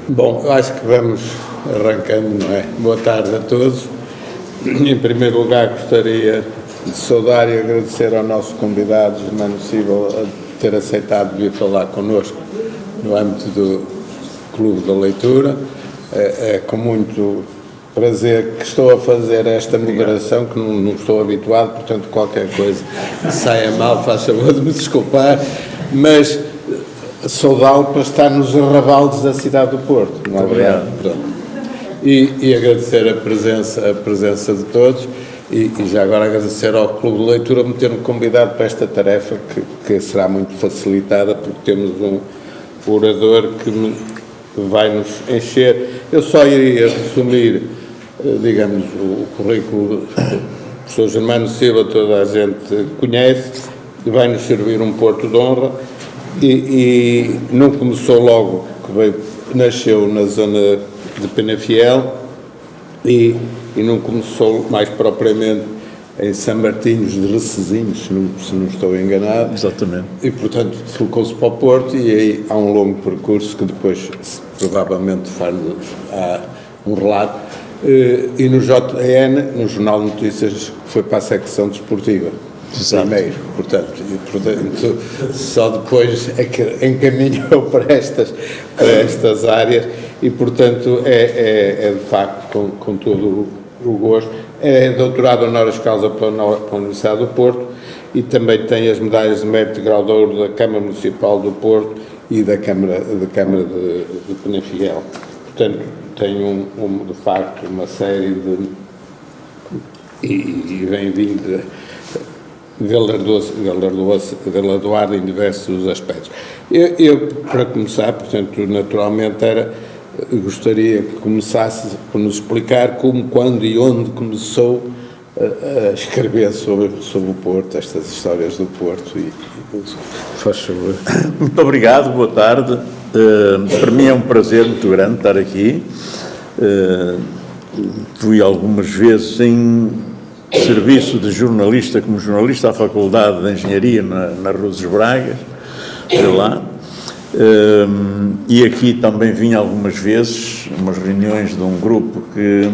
Bom, eu acho que vamos arrancando, não é? Boa tarde a todos. Em primeiro lugar, gostaria de saudar e agradecer ao nosso convidado, Germano Silva, a ter aceitado vir falar connosco no âmbito do Clube da Leitura. É com muito prazer que estou a fazer esta moderação, que não estou habituado, portanto, qualquer coisa que saia mal, faz favor de me desculpar, mas saudá-lo para estar nos arrabaldes da cidade do Porto. Não é verdade? E agradecer a presença de todos e já agora agradecer ao Clube de Leitura por ter-me convidado para esta tarefa que será muito facilitada porque temos um orador que vai nos encher. Eu só iria resumir, digamos, o currículo do professor Germano Silva, toda a gente conhece, vai-nos servir um porto de honra e não começou logo, nasceu na zona de Penafiel e não começou mais propriamente em São Martinhos de Recezinhos, se não estou enganado. Exatamente. E, portanto, deslocou-se para o Porto e aí há um longo percurso que depois provavelmente faz-nos um relato. E no JN, no Jornal de Notícias, foi para a secção desportiva. Exato. Primeiro, portanto, só depois é que encaminhou para estas áreas e, portanto, é de facto com todo o gosto. É doutorado honoris causa pela Universidade do Porto e também tem as medalhas de mérito de grau de ouro da Câmara Municipal do Porto e da Câmara de Penafiel. Portanto, tem de facto uma série de... e vem vindo galardoado em diversos aspectos. Eu, para começar, portanto, naturalmente gostaria que começasse por nos explicar como, quando e onde começou a escrever sobre o Porto, estas histórias do Porto. Faz favor. Muito obrigado, boa tarde. Para mim é um prazer muito grande estar aqui. Fui algumas vezes em serviço de jornalista, como jornalista à Faculdade de Engenharia na Rua dos Bragas, sei lá. E aqui também vim algumas vezes, umas reuniões de um grupo que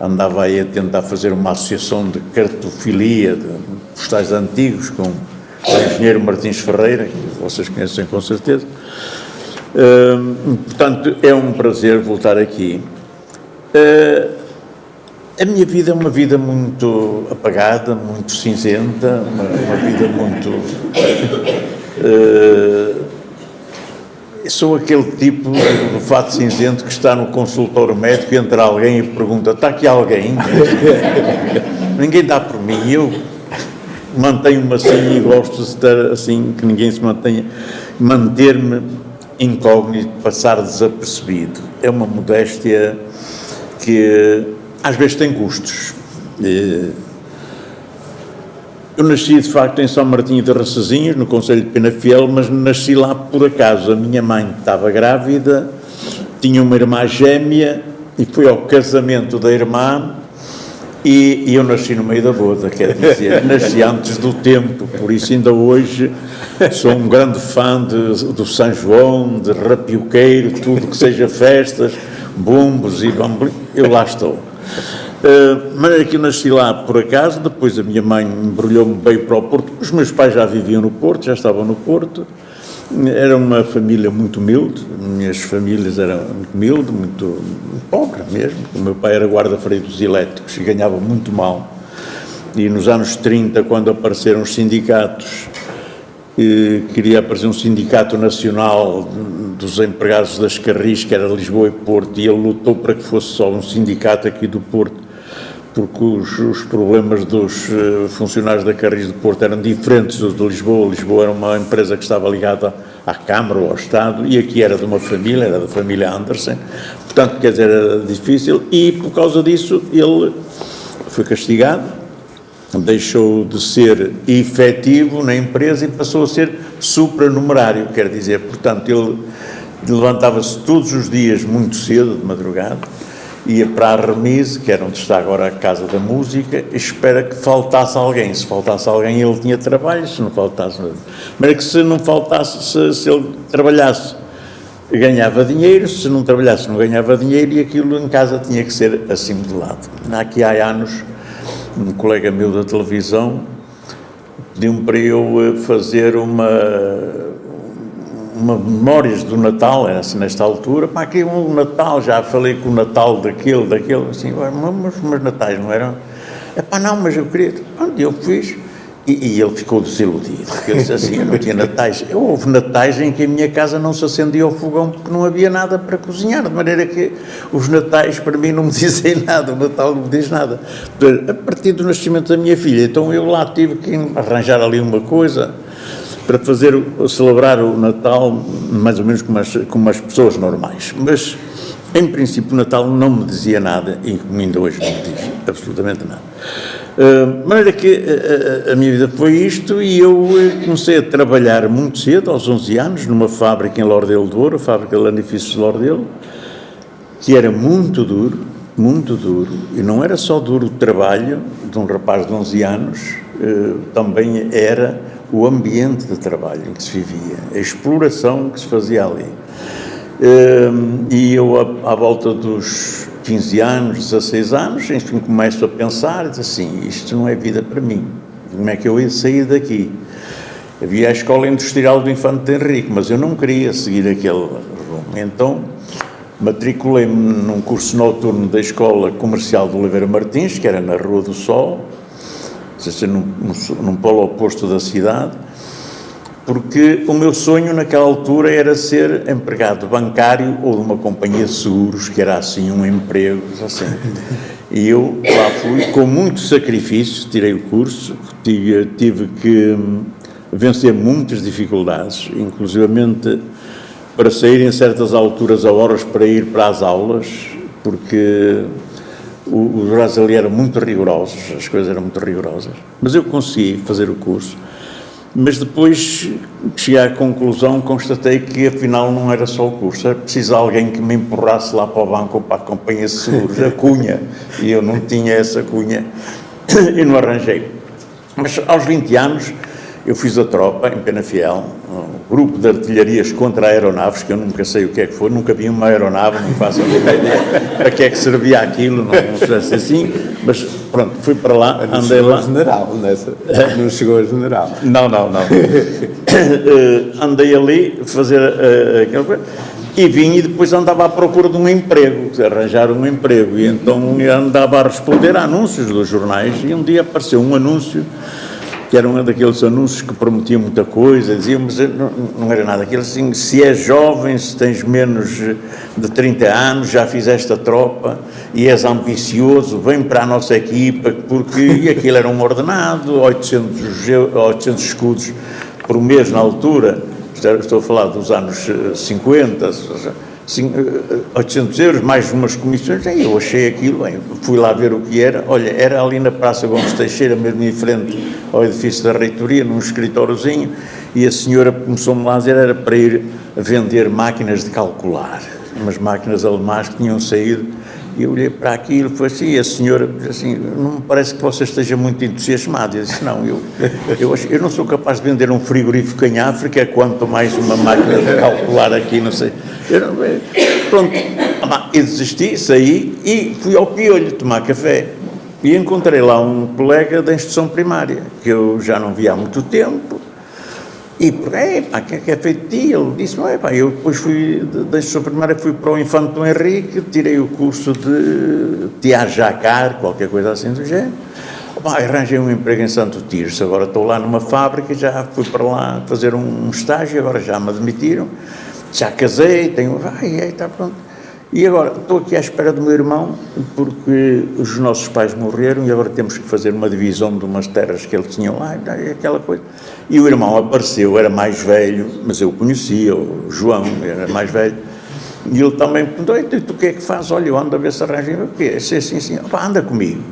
andava aí a tentar fazer uma associação de cartofilia de postais antigos com o engenheiro Martins Ferreira, que vocês conhecem com certeza. Portanto, é um prazer voltar aqui. A minha vida é uma vida muito apagada, muito cinzenta, uma vida muito... sou aquele tipo do fato cinzento que está no consultório médico e entra alguém e pergunta: está aqui alguém? Ninguém dá por mim. Eu mantenho-me assim e gosto de estar assim, que ninguém se mantenha, manter-me incógnito, passar desapercebido. É uma modéstia que às vezes tem custos. Eu nasci, de facto, em São Martinho de Recezinhos, no concelho de Penafiel, mas nasci lá por acaso. A minha mãe estava grávida, tinha uma irmã gêmea, e foi ao casamento da irmã, e eu nasci no meio da boda, quer dizer, nasci antes do tempo, por isso ainda hoje sou um grande fã do São João, de rapioqueiro, tudo que seja festas, bombos e bambolim, eu lá estou. Mas é que eu nasci lá por acaso, depois a minha mãe embrulhou-me bem para o Porto, os meus pais já viviam no Porto, já estavam no Porto, era uma família muito humilde, minhas famílias eram muito humildes, muito pobre mesmo, o meu pai era guarda-freio dos elétricos e ganhava muito mal, e nos anos 30, quando apareceram os sindicatos, queria aparecer um sindicato nacional dos empregados das Carris, que era Lisboa e Porto, e ele lutou para que fosse só um sindicato aqui do Porto, porque os problemas dos funcionários da Carris do Porto eram diferentes dos de Lisboa. Lisboa era uma empresa que estava ligada à Câmara ou ao Estado, e aqui era de uma família, era da família Andersen, portanto, quer dizer, era difícil, e por causa disso ele foi castigado, deixou de ser efetivo na empresa e passou a ser supranumerário, quer dizer, portanto, ele levantava-se todos os dias muito cedo, de madrugada, ia para a remise, que era onde está agora a Casa da Música, e espera que faltasse alguém. Se faltasse alguém, ele tinha trabalho, se não faltasse... Mas é que se não faltasse, se ele trabalhasse ganhava dinheiro, se não trabalhasse não ganhava dinheiro, e aquilo em casa tinha que ser assim modelado. Aqui há anos, um colega meu da televisão pediu-me para eu fazer uma memórias do Natal, era assim nesta altura, para aqui um Natal, já falei com o Natal daquele, assim, mas os meus Natais não eram, não, mas eu queria, eu fiz, e ele ficou desiludido, porque ele disse assim, eu não tinha Natais, houve Natais em que a minha casa não se acendia o fogão porque não havia nada para cozinhar, de maneira que os Natais para mim não me dizem nada, o Natal não me diz nada. A partir do nascimento da minha filha, então eu lá tive que arranjar ali uma coisa para celebrar o Natal mais ou menos como as pessoas normais, mas em princípio o Natal não me dizia nada, e ainda hoje não me diz absolutamente nada. De maneira que a minha vida foi isto, e eu comecei a trabalhar muito cedo, aos 11 anos, numa fábrica em Lordelo de Ouro, a fábrica de lanifícios de Lordelo, que era muito duro, e não era só duro o trabalho de um rapaz de 11 anos, também era o ambiente de trabalho em que se vivia, a exploração que se fazia ali. E eu, à volta dos 15 anos, 16 anos, enfim, começo a pensar, assim, isto não é vida para mim, como é que eu ia sair daqui? Havia a Escola Industrial do Infante Henrique, mas eu não queria seguir aquele rumo, então matriculei-me num curso noturno da Escola Comercial de Oliveira Martins, que era na Rua do Sol, num polo oposto da cidade, porque o meu sonho naquela altura era ser empregado bancário ou de uma companhia de seguros, que era assim um emprego, assim. E eu lá fui, com muito sacrifício, tirei o curso, tive que vencer muitas dificuldades, inclusivamente para sair em certas alturas a horas para ir para as aulas, porque os horários ali eram muito rigorosos, as coisas eram muito rigorosas, mas eu consegui fazer o curso. Mas depois cheguei à conclusão, constatei que afinal não era só o curso, era preciso alguém que me empurrasse lá para o banco ou para a companhia de seguros, a cunha, e eu não tinha essa cunha e não arranjei. Mas aos 20 anos eu fiz a tropa em Penafiel, um grupo de artilharias contra aeronaves, que eu nunca sei o que é que foi, nunca vi uma aeronave, não faço a ideia para que é que servia aquilo, não sei assim, mas pronto, fui para lá, andei lá. General, não chegou a general. Não. Andei ali a fazer aquela coisa, e vim e depois andava à procura de um emprego, arranjar um emprego, e então eu andava a responder a anúncios dos jornais, e um dia apareceu um anúncio, que era um daqueles anúncios que prometiam muita coisa, diziam, mas não era nada, aquilo assim, se és jovem, se tens menos de 30 anos, já fizeste a tropa e és ambicioso, vem para a nossa equipa, e aquilo era um ordenado, 800 escudos por mês na altura, estou a falar dos anos 50, 800 euros, mais umas comissões, aí eu achei aquilo, fui lá ver o que era, olha, era ali na Praça Gomes Teixeira, mesmo em frente ao edifício da reitoria, num escritóriozinho, e a senhora começou-me lá a dizer, era para ir vender máquinas de calcular, umas máquinas alemãs que tinham saído, e eu olhei para aquilo, foi assim, e a senhora disse assim, não me parece que você esteja muito entusiasmado. Eu disse, não, eu não sou capaz de vender um frigorífico em África, quanto mais uma máquina de calcular aqui, não sei. Pronto, e desisti, saí e fui ao Piolho tomar café. E encontrei lá um colega da instrução primária, que eu já não via há muito tempo, e o que é feito de ti? Ele disse, eu depois da instrução primária fui para o Infante Henrique, tirei o curso de Tiajacar, qualquer coisa assim do género, arranjei um emprego em Santo Tirso, agora estou lá numa fábrica, já fui para lá fazer um estágio, agora já me admitiram, já casei, está pronto. E agora estou aqui à espera do meu irmão, porque os nossos pais morreram e agora temos que fazer uma divisão de umas terras que eles tinham lá, aquela coisa. E o irmão apareceu, era mais velho, mas eu conhecia, o João, era mais velho, e ele também perguntou, e tu o que é que fazes? Olha, eu ando a ver se arranjo, o quê? Assim, anda comigo.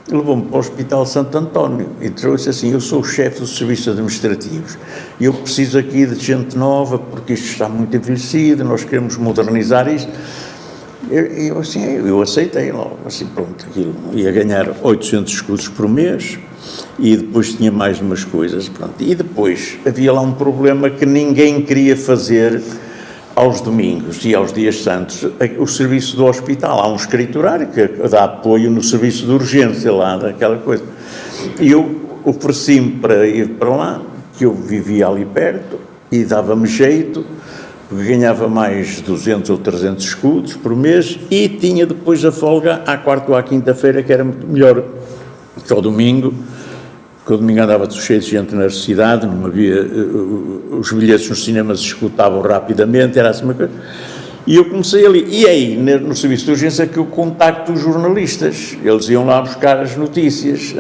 Ele levou-me para o Hospital Santo António e trouxe assim, eu sou o chefe dos serviços administrativos e eu preciso aqui de gente nova porque isto está muito envelhecido, nós queremos modernizar isto. Eu aceitei logo, assim, pronto, aquilo ia ganhar 800 escudos por mês e depois tinha mais umas coisas, pronto. E depois havia lá um problema que ninguém queria fazer aos domingos e aos dias santos, o serviço do hospital. Há um escriturário que dá apoio no serviço de urgência lá, daquela coisa. E eu ofereci-me para ir para lá, que eu vivia ali perto, e dava-me jeito, porque ganhava mais 200 ou 300 escudos por mês, e tinha depois a folga à quarta ou à quinta-feira, que era muito melhor que ao domingo, que o domingo andava cheio de gente na cidade, não havia, os bilhetes nos cinemas escutavam rapidamente, era assim uma coisa. E eu comecei ali, e aí, no serviço de urgência, que eu contacto os jornalistas, eles iam lá buscar as notícias,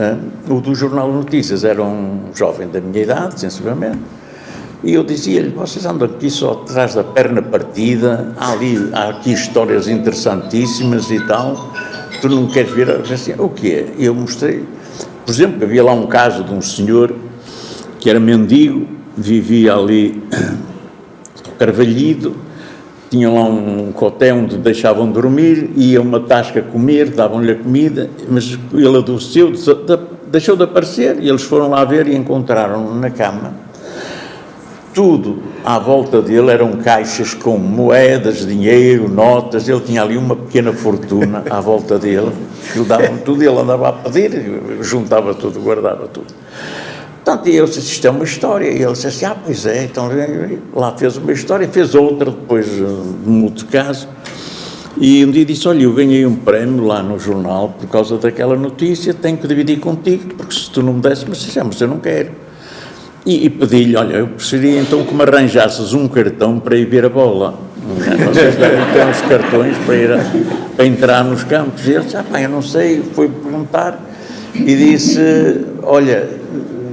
o do Jornal de Notícias era um jovem da minha idade, sensivelmente, e eu dizia-lhe, vocês andam aqui só atrás da perna partida, há aqui histórias interessantíssimas e tal, tu não queres ver? Assim, o quê? E eu mostrei, por exemplo, havia lá um caso de um senhor que era mendigo, vivia ali Carvalhido, tinha lá um coté onde deixavam dormir, ia uma tasca comer, davam-lhe a comida, mas ele adoeceu, deixou de aparecer, e eles foram lá ver e encontraram-no na cama. Tudo à volta dele eram caixas com moedas, dinheiro, notas, ele tinha ali uma pequena fortuna à volta dele, ele dava-me tudo, ele andava a pedir, juntava tudo, guardava tudo. Portanto, eu disse, isto é uma história, e ele disse assim, pois é, então lá fez uma história, fez outra depois de um outro caso, e um dia disse, olha, eu ganhei um prémio lá no jornal por causa daquela notícia, tenho que dividir contigo, porque se tu não me desse, mas eu não quero. E pedi-lhe, olha, eu precisaria então que me arranjasses um cartão para ir ver a bola. Vocês devem ter uns cartões para entrar nos campos. E ele disse, eu não sei, foi perguntar e disse, olha,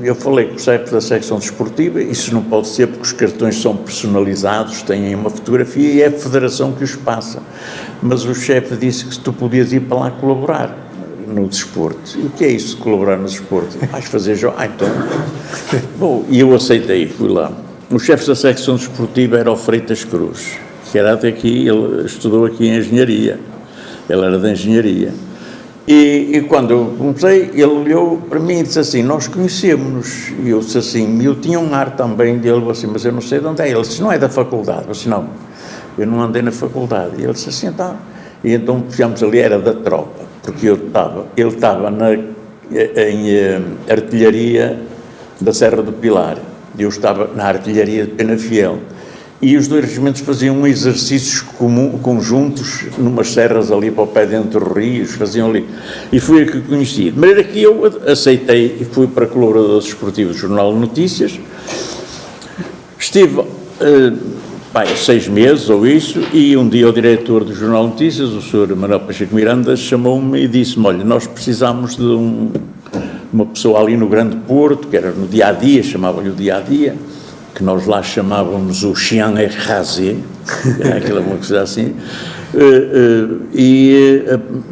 eu falei com o chefe da secção desportiva, isso não pode ser porque os cartões são personalizados, têm uma fotografia e é a federação que os passa. Mas o chefe disse que tu podias ir para lá colaborar no desporto. E o que é isso de colaborar no desporto? Vais fazer jogo? Então. Bom, e eu aceitei, fui lá. O chefe da secção desportiva era o Freitas Cruz, que era até aqui, ele estudou aqui em engenharia. Ele era da engenharia. E quando eu comecei, ele olhou para mim e disse assim, nós conhecemos-nos. E eu disse assim, eu tinha um ar também dele, assim, mas eu não sei de onde é. Ele disse, não é da faculdade. Eu disse, não, eu não andei na faculdade. E ele disse assim, tá. E então fizemos ali, era da tropa, porque ele estava em artilharia da Serra do Pilar, eu estava na artilharia de Penafiel. E os dois regimentos faziam exercícios conjuntos numas serras ali para o pé dentro dos rios, faziam ali. E foi aqui que conheci. De maneira que eu aceitei e fui para colaborador desportivo do Jornal de Notícias. Estive 6 meses ou isso, e um dia o diretor do Jornal de Notícias, o Sr. Manuel Pacheco Miranda, chamou-me e disse-me, olha, nós precisamos de uma pessoa ali no Grande Porto, que era no dia-a-dia, chamavam-lhe o dia-a-dia, que nós lá chamávamos o chien rasé, era aquela coisa assim, e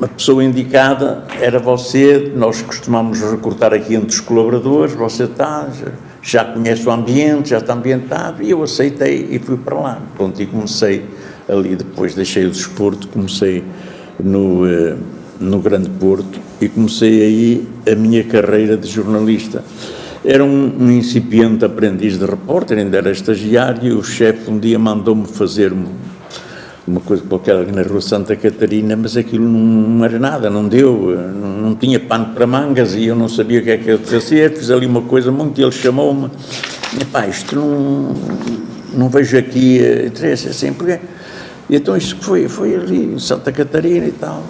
a pessoa indicada era você, nós costumamos recortar aqui entre os colaboradores, você está, já conhece o ambiente, já está ambientado, e eu aceitei e fui para lá. Pronto, e comecei ali, depois deixei o desporto, comecei no Grande Porto, e comecei aí a minha carreira de jornalista. Era um incipiente aprendiz de repórter, ainda era estagiário, e o chefe um dia mandou-me fazer uma coisa qualquer ali na Rua Santa Catarina, mas aquilo não era nada, não deu, não tinha pano para mangas, e eu não sabia o que é que eu fazer, fiz ali uma coisa muito, e ele chamou-me, isto não vejo aqui interesse, assim, porque... E então isto foi ali em Santa Catarina e tal,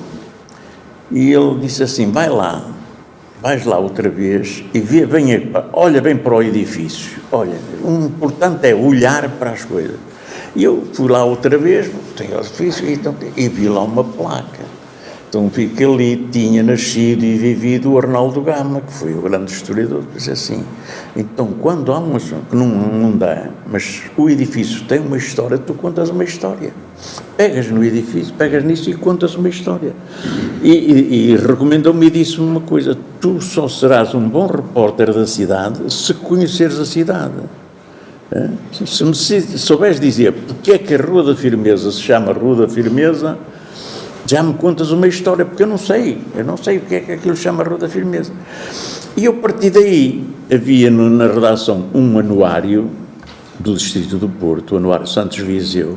e ele disse assim, vais lá outra vez e olha bem para o edifício, olha, o importante é olhar para as coisas. E eu fui lá outra vez, tem o edifício, e vi lá uma placa. Então vi que ali tinha nascido e vivido o Arnaldo Gama, que foi o grande historiador, disse assim, então quando há um assunto que não dá, mas o edifício tem uma história, tu contas uma história. Pegas no edifício, pegas nisso e contas uma história. E recomendou-me e disse-me uma coisa, tu só serás um bom repórter da cidade se conheceres a cidade. Se souberes dizer porque é que a Rua da Firmeza se chama Rua da Firmeza, já me contas uma história, porque eu não sei o que é que aquilo chama Rua da Firmeza. E eu, a partir daí, havia na redação um anuário do Distrito do Porto, o Anuário Santos Viseu,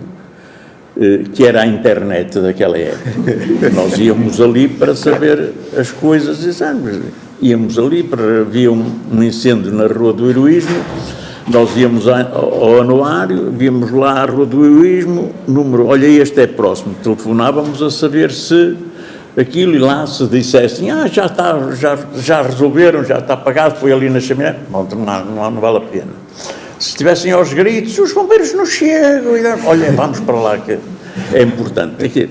que era a internet daquela época. Nós íamos ali para saber as coisas exatas. Íamos ali para... Havia um incêndio na Rua do Heroísmo, nós íamos ao anuário, víamos lá a Rua do Heroísmo, número, olha, este é próximo, telefonávamos a saber se aquilo, e lá se dissessem, já está, já resolveram, já está pagado, foi ali na chaminé, bom, não vale a pena. Se estivessem aos gritos, os bombeiros não chegam, olha, vamos para lá, que é importante.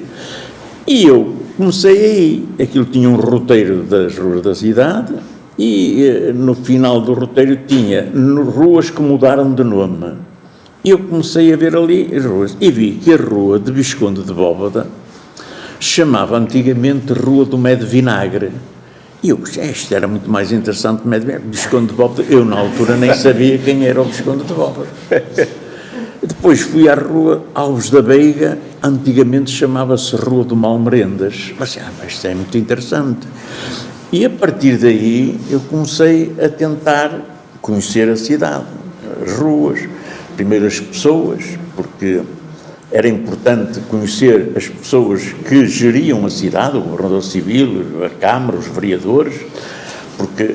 E eu comecei aí, aquilo tinha um roteiro das ruas da cidade, e no final do roteiro tinha ruas que mudaram de nome. E eu comecei a ver ali as ruas, e vi que a rua de Visconde de Bóveda chamava antigamente Rua do Mé de Vinagre. E eu, isto era muito mais interessante, Visconde de Bóveda. Eu, na altura, nem sabia quem era o Visconde de Bóveda. Depois fui à Rua Alves da Veiga, antigamente chamava-se Rua do Malmerendas. Mas isto é muito interessante. E a partir daí eu comecei a tentar conhecer a cidade, as ruas, primeiro as pessoas, porque era importante conhecer as pessoas que geriam a cidade, o governador civil, a Câmara, os vereadores, porque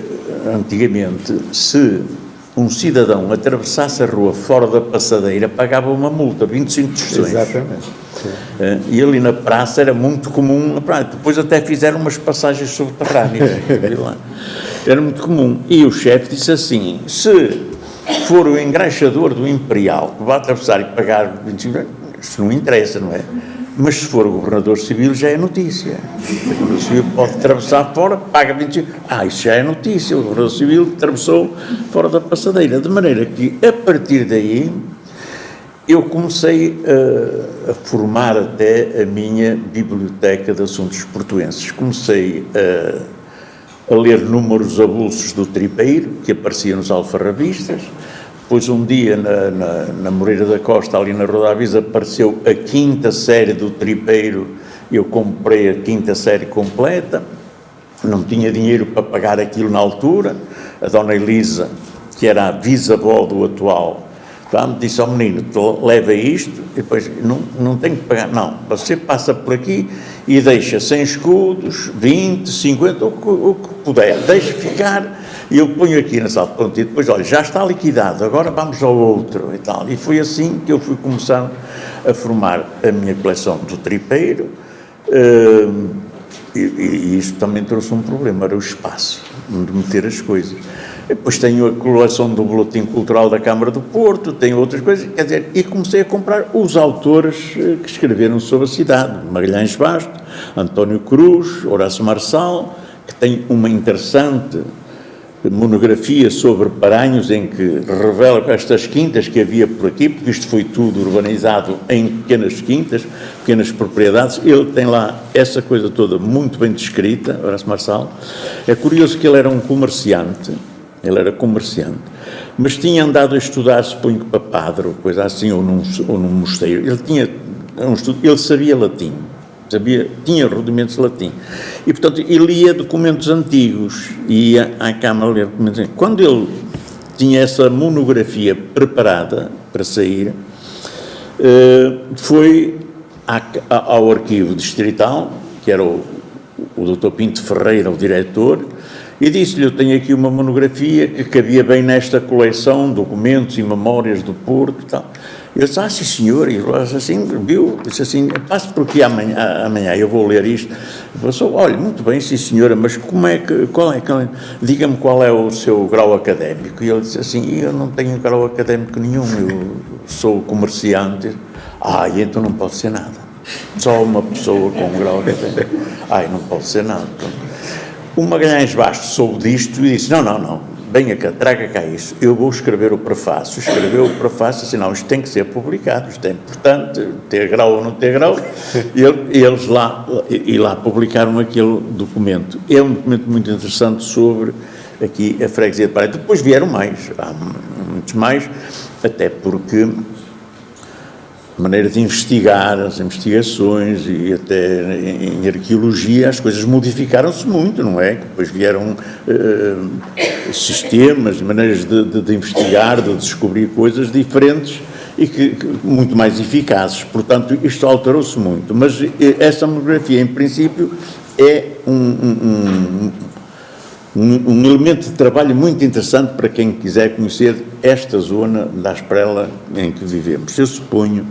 antigamente, se um cidadão atravessasse a rua fora da passadeira, pagava uma multa, 25 tostões. Exatamente. E ali na praça era muito comum, depois até fizeram umas passagens subterrâneas, era muito comum. E o chefe disse assim, se for o engraxador do Imperial que vai atravessar e pagar 25 tostões, isso não interessa, não é? Mas se for o governador civil já é notícia. O governador civil pode atravessar fora, paga 25. Isso já é notícia. O governador civil atravessou fora da passadeira. De maneira que, a partir daí, eu comecei a formar até a minha biblioteca de assuntos portuenses. Comecei a ler números avulsos do Tripeiro, que aparecia nos alfarrabistas. Depois, um dia, na Moreira da Costa, ali na Rua da Avisa, apareceu a 5ª série do Tripeiro. Eu comprei a 5ª série completa, não tinha dinheiro para pagar aquilo na altura. A dona Elisa, que era a bisavó do atual, me disse ao menino, leva isto, e depois não tenho que pagar, não, você passa por aqui e deixa 100 escudos, 20, 50, o que puder, deixa ficar, e eu ponho aqui na sala, pronto, e depois, olha, já está liquidado, agora vamos ao outro, e tal, e foi assim que eu fui começar a formar a minha coleção do Tripeiro, e isto também trouxe um problema, era o espaço, onde meter as coisas. Depois tenho a coleção do Boletim Cultural da Câmara do Porto, tenho outras coisas, quer dizer, e comecei a comprar os autores que escreveram sobre a cidade, Magalhães Basto, António Cruz, Horácio Marçal, que tem uma interessante monografia sobre Paranhos, em que revela estas quintas que havia por aqui, porque isto foi tudo urbanizado em pequenas quintas, pequenas propriedades. Ele tem lá essa coisa toda muito bem descrita, Horácio Marçal. É curioso que ele era um comerciante, mas tinha andado a estudar, suponho que para padre, ou coisa assim, ou num mosteiro. Ele sabia latim, tinha rudimentos de latim. E, portanto, ele lia documentos antigos, ia à Câmara ler documentos antigos. Quando ele tinha essa monografia preparada para sair, foi ao arquivo distrital, que era o Dr. Pinto Ferreira, o diretor, e disse-lhe, eu tenho aqui uma monografia que cabia bem nesta coleção, documentos e memórias do Porto e tal. Eu disse, sim senhor, e ele assim, viu, disse assim, passe por aqui amanhã, eu vou ler isto. Ele falou, olha, muito bem, sim senhora, mas diga-me qual é o seu grau académico. E ele disse assim, eu não tenho grau académico nenhum, eu sou comerciante. E então não pode ser nada. Só uma pessoa com um grau académico. Não pode ser nada. O Magalhães Basto soube disto e disse, não, venha cá, traga cá isso, eu vou escrever o prefácio. Escreveu o prefácio, assim, não, isto tem que ser publicado, isto é importante, ter grau ou não ter grau, e eles lá publicaram aquele documento. É um documento muito interessante sobre aqui a freguesia de Paranhos. Depois vieram mais, há muitos mais, até porque a maneira de investigar, as investigações e até em arqueologia as coisas modificaram-se muito, não é? Depois vieram sistemas, maneiras de investigar, de descobrir coisas diferentes e que muito mais eficazes. Portanto, isto alterou-se muito. Mas essa monografia, em princípio, é um elemento de trabalho muito interessante para quem quiser conhecer esta zona da Asprela em que vivemos. Eu suponho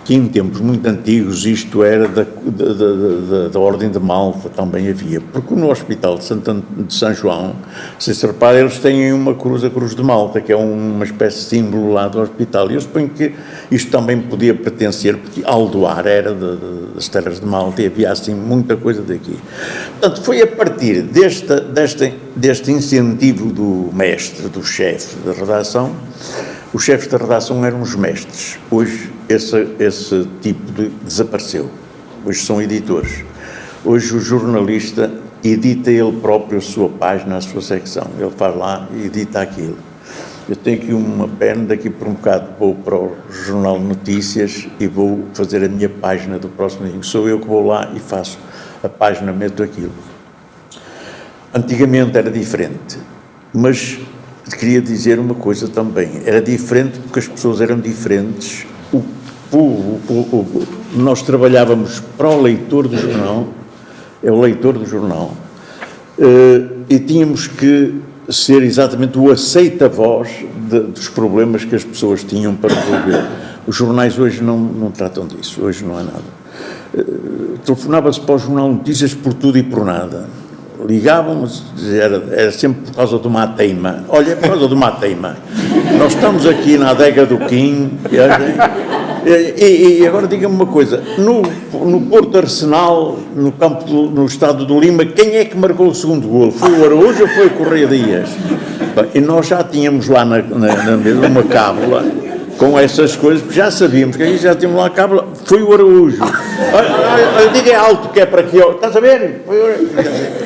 que em tempos muito antigos isto era da Ordem de Malta, também havia, porque no Hospital de São João, se repara, eles têm uma cruz, a Cruz de Malta, que é uma espécie de símbolo lá do hospital, e eu suponho que isto também podia pertencer, porque Aldoar era das terras de Malta e havia assim muita coisa daqui. Portanto, foi a partir deste incentivo do mestre, do chefe da redação. Os chefes da redação eram os mestres. Hoje esse tipo desapareceu. Hoje são editores. Hoje o jornalista edita ele próprio a sua página, a sua secção. Ele faz lá e edita aquilo. Eu tenho aqui uma pena, daqui por um bocado vou para o Jornal Notícias e vou fazer a minha página do próximo dia. Sou eu que vou lá e faço a página, meto aquilo. Antigamente era diferente, mas queria dizer uma coisa também, era diferente porque as pessoas eram diferentes, nós trabalhávamos para o leitor do jornal, é o leitor do jornal, e tínhamos que ser exatamente o aceita-voz dos problemas que as pessoas tinham para resolver. Os jornais hoje não tratam disso, hoje não há nada. Telefonava-se para o Jornal Notícias por tudo e por nada. Ligavam, era sempre por causa de uma teima. Olha, é por causa de uma teima. Nós estamos aqui na adega do Quim, e agora diga-me uma coisa, no Porto Arsenal, no estado do Lima, quem é que marcou o segundo golo? Foi o Araújo ou foi o Correia Dias? Bem, e nós já tínhamos lá na mesa uma cábula com essas coisas, porque já sabíamos que aí já tínhamos lá a cábula, foi o Araújo. Diga alto que é para aqui, estás a ver?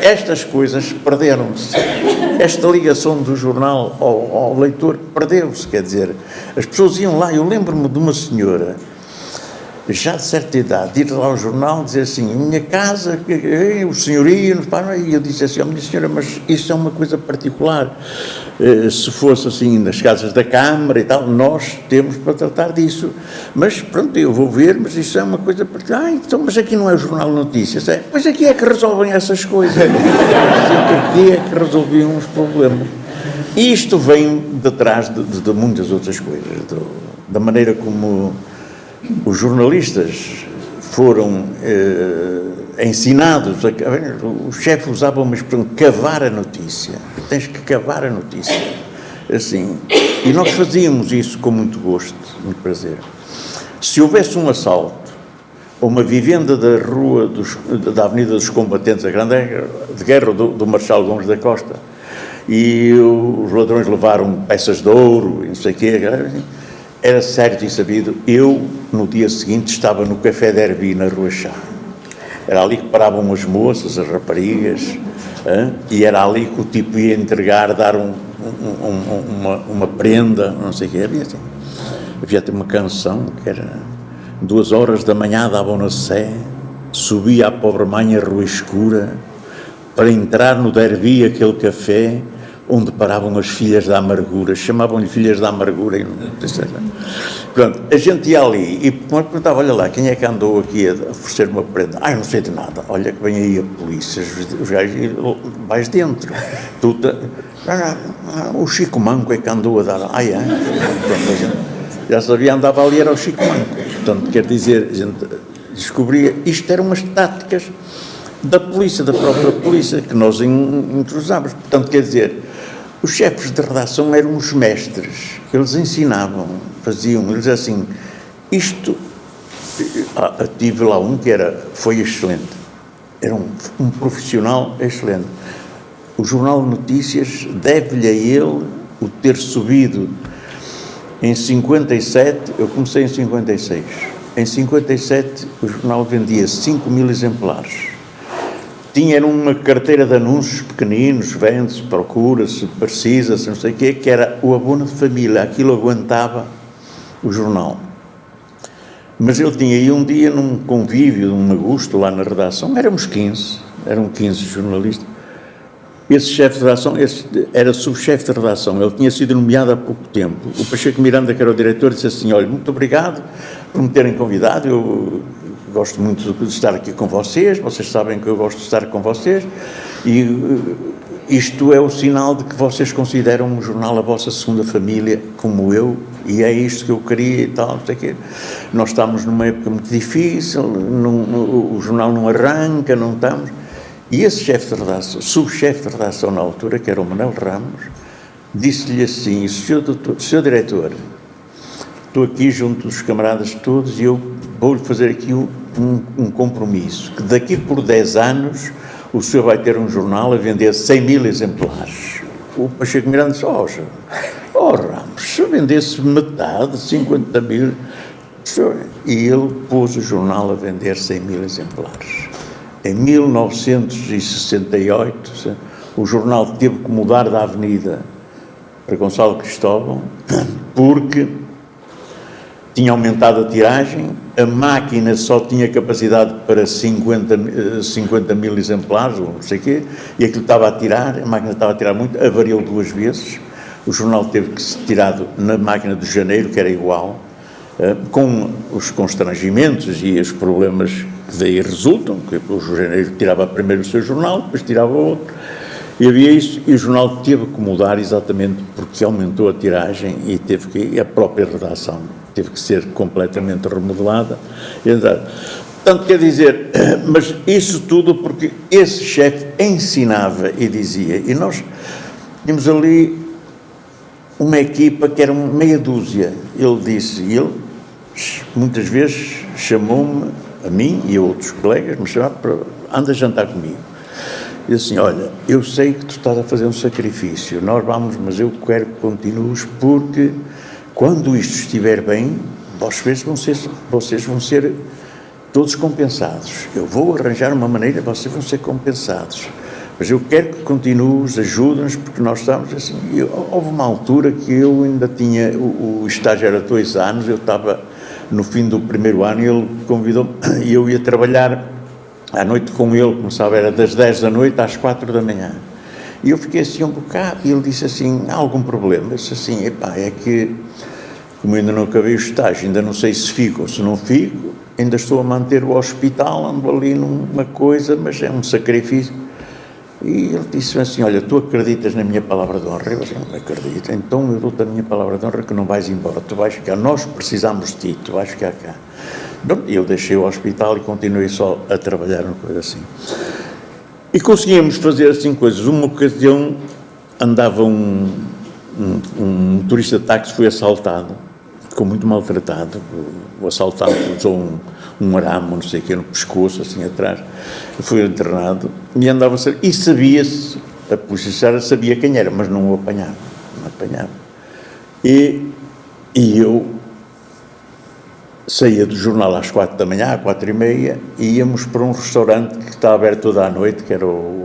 Estas coisas perderam-se. Esta ligação do jornal ao leitor perdeu-se, quer dizer, as pessoas iam lá, eu lembro-me de uma senhora, já de certa idade, ir lá ao jornal dizer assim, minha casa, o senhorio, e eu disse assim, minha senhora, mas isso é uma coisa particular, se fosse assim nas casas da Câmara e tal, nós temos para tratar disso, mas pronto, eu vou ver, mas isso é uma coisa particular, então, mas aqui não é o Jornal Notícias, pois aqui é que resolvem essas coisas, aqui é que resolviam os problemas. E isto vem de trás de muitas outras coisas, da maneira como os jornalistas foram ensinados, o chefe usava uma expressão, cavar a notícia, tens que cavar a notícia, assim, e nós fazíamos isso com muito gosto, muito prazer. Se houvesse um assalto, ou uma vivenda da Avenida dos Combatentes, a Grande Guerra do Marechal Gomes da Costa, e os ladrões levaram peças de ouro, e não sei o quê, era certo e sabido, eu, no dia seguinte, estava no Café Derby, na Rua Chá. Era ali que paravam as moças, as raparigas, e era ali que o tipo ia entregar, dar uma prenda, não sei o quê. Havia até uma canção que era 2 horas da manhã davam na Sé, subia a pobre mãe a Rua Escura, para entrar no Derby, aquele café, onde paravam as filhas da amargura, chamavam-lhe filhas da amargura, pronto, a gente ia ali e perguntava, olha lá, quem é que andou aqui a oferecer uma prenda? Eu não sei de nada, olha que vem aí a polícia, os gajos, vais dentro, o Chico Manco é que andou a dar, pronto, a gente já sabia, andava ali, era o Chico Manco, portanto, quer dizer, a gente descobria, isto eram umas táticas da polícia, da própria polícia, que nós introduzámos, portanto, quer dizer, os chefes de redação eram os mestres, eles ensinavam, faziam, eles assim, isto, tive lá um que foi excelente, era um profissional excelente, o Jornal de Notícias deve-lhe a ele o ter subido em 57, eu comecei em 56, em 57 o jornal vendia 5.000 exemplares, tinha uma carteira de anúncios pequeninos, vende-se, procura-se, precisa-se, não sei o quê, que era o abono de família, aquilo aguentava o jornal. Mas ele tinha aí um dia num convívio, num agosto lá na redação, eram 15 jornalistas, esse chefe de redação, era subchefe de redação, ele tinha sido nomeado há pouco tempo. O Pacheco Miranda, que era o diretor, disse assim: olha, muito obrigado por me terem convidado, eu gosto muito de estar aqui com vocês sabem que eu gosto de estar com vocês, e isto é o sinal de que vocês consideram o jornal a vossa segunda família, como eu, e é isto que eu queria e tal, não sei o quê. Nós estamos numa época muito difícil, o jornal não arranca, não estamos... E esse chefe de redação, subchefe de redação na altura, que era o Manuel Ramos, disse-lhe assim: Sr. Diretor, estou aqui junto dos camaradas todos e eu vou-lhe fazer aqui um compromisso, que daqui por 10 anos o senhor vai ter um jornal a vender 100 mil exemplares. O Pacheco Miranda disse: Ramos, se eu vendesse metade, 50 mil... E ele pôs o jornal a vender 100 mil exemplares. Em 1968, o jornal teve que mudar da avenida para Gonçalo Cristóvão, porque tinha aumentado a tiragem, a máquina só tinha capacidade para 50 mil exemplares, ou não sei o quê, e aquilo estava a tirar, a máquina estava a tirar muito, avariou 2 vezes, o jornal teve que ser tirado na máquina de janeiro, que era igual, com os constrangimentos e os problemas que daí resultam, que o janeiro tirava primeiro o seu jornal, depois tirava outro, e havia isso, e o jornal teve que mudar exatamente porque aumentou a tiragem e teve que, a própria redação teve que ser completamente remodelada. Portanto, quer dizer, mas isso tudo porque esse chefe ensinava e dizia, e nós tínhamos ali uma equipa que era meia dúzia, ele disse, e ele muitas vezes chamou-me, a mim e a outros colegas, me chamava para anda a jantar comigo. E assim: olha, eu sei que tu estás a fazer um sacrifício, nós vamos, mas eu quero que continues, porque quando isto estiver bem, vocês vão ser todos compensados. Eu vou arranjar uma maneira, vocês vão ser compensados. Mas eu quero que continues, ajuda-nos, porque nós estamos assim... Houve uma altura que eu ainda tinha... O estágio era 2 anos, eu estava no fim do primeiro ano e ele convidou-me, e eu ia trabalhar à noite com ele, começava, era das 10 da noite às 4 da manhã. E eu fiquei assim um bocado, e ele disse assim: há algum problema? Eu disse assim: é que, como ainda não acabei o estágio, ainda não sei se fico ou se não fico, ainda estou a manter o hospital, ando ali numa coisa, mas é um sacrifício. E ele disse assim: olha, tu acreditas na minha palavra de honra? Eu disse: não acredito. Então eu dou-te a minha palavra de honra que não vais embora, tu vais ficar, nós precisamos de ti, tu vais ficar cá. E eu deixei o hospital e continuei só a trabalhar uma coisa assim. E conseguíamos fazer assim coisas. Uma ocasião andava um motorista de táxi, foi assaltado, ficou muito maltratado, o assaltante usou um arame, não sei o que, no pescoço, assim atrás, foi internado, e andava a ser, e sabia-se, a polícia sabia quem era, mas não o apanhava, e eu saía do jornal às 4 da manhã, às 4h30, e íamos para um restaurante que estava aberto toda a noite, que era o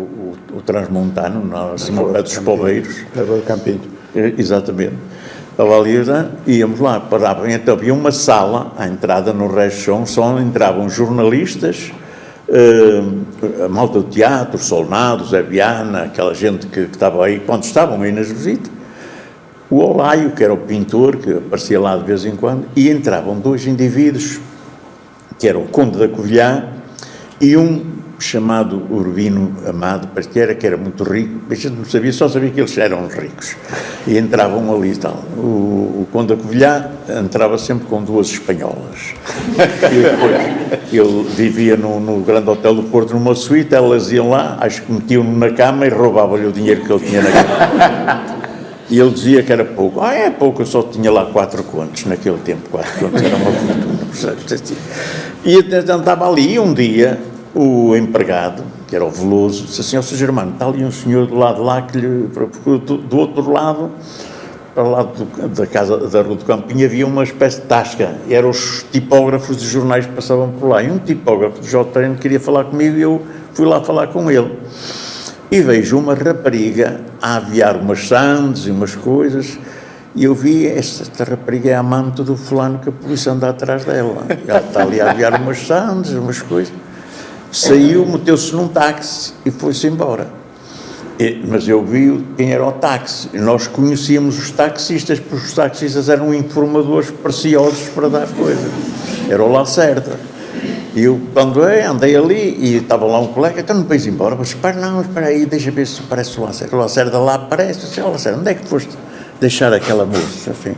Transmontano, assim, ao pé dos Poveiros. Era o Campinho. Exatamente. Estava ali, íamos lá, paravam, então havia uma sala, à entrada no Rechão, só entravam jornalistas, a malta do teatro, Solnado, Zé Viana, aquela gente que estava aí, quando estavam aí nas visitas, o Olaio, que era o pintor, que aparecia lá de vez em quando, e entravam 2 indivíduos, que era o Conde da Covilhã e um chamado Urbino Amado, que era muito rico, a gente não sabia, só sabia que eles eram ricos, e entravam ali e tal. O Conde da Covilhã entrava sempre com 2 espanholas, e depois ele vivia no grande hotel do Porto, numa suíte, elas iam lá, acho que metiam-no na cama e roubavam-lhe o dinheiro que ele tinha na cama. E ele dizia que era pouco. É pouco, eu só tinha lá 4 contos, naquele tempo, 4 contos, era uma fortuna. E então estava ali, um dia, o empregado, que era o Veloso, disse assim: ó, Sr. Germano, está ali um senhor do lado de lá, que lhe, do outro lado, para o lado da casa da Rua do Campinho, havia uma espécie de tasca, e eram os tipógrafos dos jornais que passavam por lá, e um tipógrafo do JN queria falar comigo, e eu fui lá falar com ele. E vejo uma rapariga a aviar umas sandes e umas coisas, e eu vi, esta rapariga é a amante do fulano que a polícia anda atrás dela. Ela está ali a aviar umas sandes, umas coisas. Saiu, meteu-se num táxi e foi-se embora. Mas eu vi quem era o táxi. Nós conhecíamos os taxistas, porque os taxistas eram informadores preciosos para dar coisas. Era o Lacerda. E eu, quando andei ali, e estava lá um colega, então não vais embora, mas espera aí, deixa ver se parece o Lacerda. O Lacerda lá aparece, eu disse, Lacerda, onde é que foste deixar aquela moça? Assim,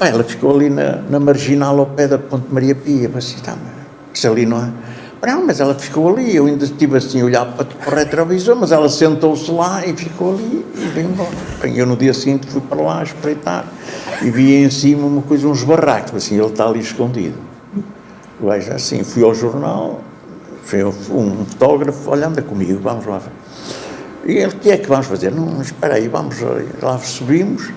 ela ficou ali na marginal ao pé da Ponte Maria Pia. Eu disse, mas ali não é? Não, mas ela ficou ali, eu ainda estive assim a olhar para o retrovisor, mas ela sentou-se lá e ficou ali e veio embora. Bem, eu no dia seguinte fui para lá espreitar e vi em cima uma coisa, uns barracos, assim, ele está ali escondido. Veja, assim, fui ao jornal, foi um fotógrafo, olha, anda comigo, vamos lá. E ele, o que é que vamos fazer? Não, espera aí, vamos lá, subimos,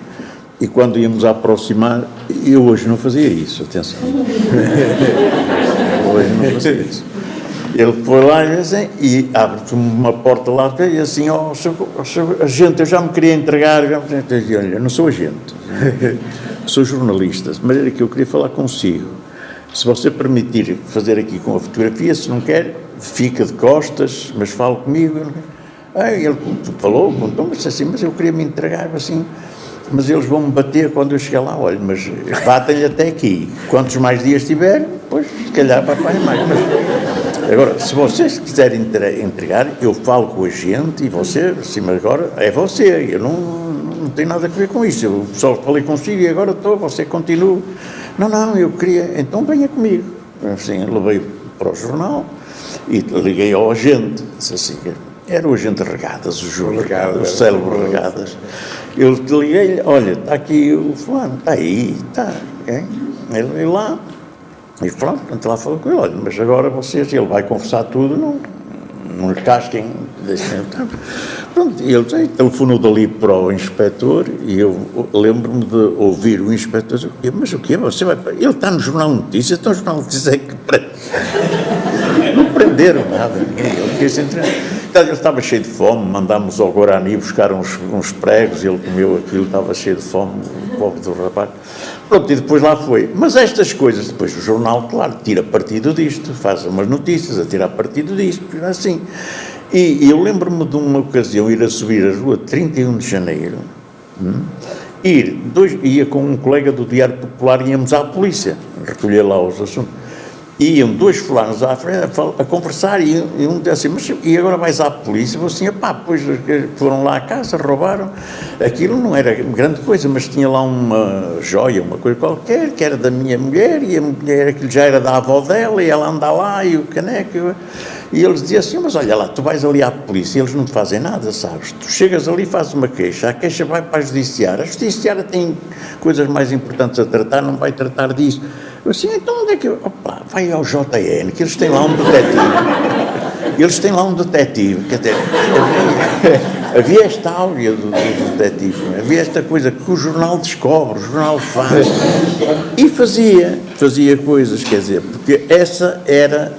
e quando íamos aproximar, eu hoje não fazia isso, atenção. Hoje não fazia isso. Ele foi lá e abre-se uma porta lá e assim, seu agente, eu já me queria entregar. Eu disse, olha, não sou agente, sou jornalista, mas era que eu queria falar consigo. Se você permitir fazer aqui com a fotografia, se não quer, fica de costas, mas fala comigo. Ele falou, contou, mas assim, mas eu queria me entregar assim. Mas eles vão me bater quando eu chegar lá, olha, mas batem-lhe até aqui. Quantos mais dias tiver, pois, se calhar vai mais. Mas, agora, se vocês quiserem entregar, eu falo com a gente e você, assim, mas agora é você, eu não tenho nada a ver com isso. Eu só falei consigo e agora você continua. Não, eu queria, então venha comigo. Assim, levei para o jornal e liguei ao agente, disse assim, era o agente Regadas, o célebre Regadas. Eu liguei-lhe, olha, está aqui o fulano, está aí, está. Ele veio lá, e pronto, lá falou com ele, olha, mas agora ele vai confessar tudo, não lhe casquem, deixem. Pronto, e ele telefonou dali para o inspetor, e eu lembro-me de ouvir o inspetor dizer, mas o quê? Você vai. Ele está no Jornal de Notícias, então o Jornal de Notícias é que não prenderam nada, ele quis entrar. Ele estava cheio de fome, mandámos ao Guarani buscar uns pregos, ele comeu aquilo, estava cheio de fome, o pobre do rapaz. Pronto, e depois lá foi. Mas estas coisas, depois o jornal, claro, tira partido disto, faz umas notícias a tirar partido disto, assim. E eu lembro-me de uma ocasião, ir a subir a rua 31 de Janeiro, ia com um colega do Diário Popular, íamos à polícia, recolher lá os assuntos. Iam dois fulanos à frente a conversar e um disse assim, mas e agora vais à polícia? Eu assim, pois foram lá à casa, roubaram, aquilo não era grande coisa, mas tinha lá uma joia, uma coisa qualquer, que era da minha mulher, e a mulher, aquilo já era da avó dela, e ela anda lá, e o caneco, e eles diziam assim, mas olha lá, tu vais ali à polícia, e eles não te fazem nada, sabes? Tu chegas ali e fazes uma queixa, a queixa vai para a judiciária tem coisas mais importantes a tratar, não vai tratar disso. Eu assim, então onde é que eu... Opa, vai ao JN, que eles têm lá um detetive. Quer dizer, havia esta áurea do detetive, havia esta coisa que o jornal descobre, o jornal faz, e fazia coisas, quer dizer, porque essa era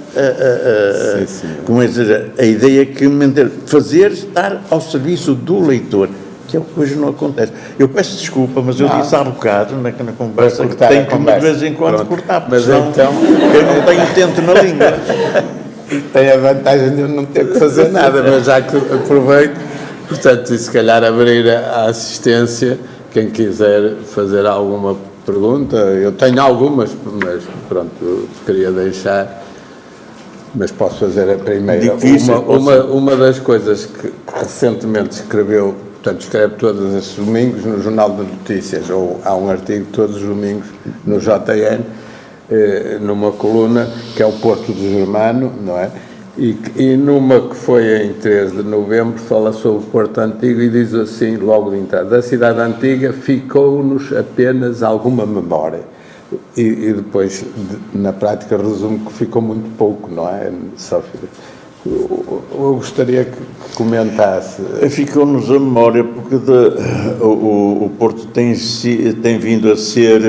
como é dizer, a ideia que me fazer estar ao serviço do leitor, que é o que hoje não acontece. Eu peço desculpa, mas eu disse há bocado na conversa que tenho que de vez em quando cortar, mas então eu não tenho tento na língua. Tem a vantagem de eu não ter que fazer nada, mas já que aproveito, portanto, e se calhar abrir a assistência, quem quiser fazer alguma pergunta, eu tenho algumas, mas pronto, eu queria deixar, mas posso fazer a primeira. Uma das coisas que recentemente escreveu, portanto, escreve todos os domingos no Jornal de Notícias, ou há um artigo todos os domingos no JN, numa coluna, que é o Porto do Germano, não é? E numa que foi em 3 de novembro, fala sobre o Porto Antigo e diz assim, logo de entrada, da cidade antiga ficou-nos apenas alguma memória. E depois, na prática, resumo que ficou muito pouco, não é, Sófia? Eu gostaria que comentasse. Ficou-nos a memória porque o Porto tem vindo a ser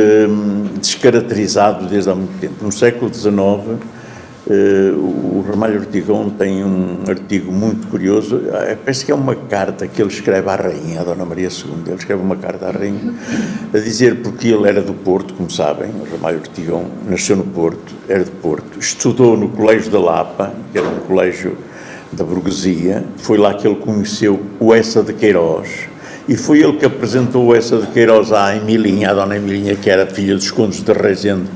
descaracterizado desde há muito tempo. No século XIX, o Ramalho Ortigão tem um artigo muito curioso, parece que é uma carta que ele escreve à rainha, à Dona Maria II, ele escreve uma carta à rainha, a dizer, porque ele era do Porto, como sabem, o Ramalho Ortigão nasceu no Porto, era do Porto, estudou no Colégio da Lapa, que era um colégio da burguesia, foi lá que ele conheceu o Essa de Queiroz, e foi ele que apresentou o Essa de Queiroz à Emilinha, à dona Emilinha, que era filha dos condes de Rezende,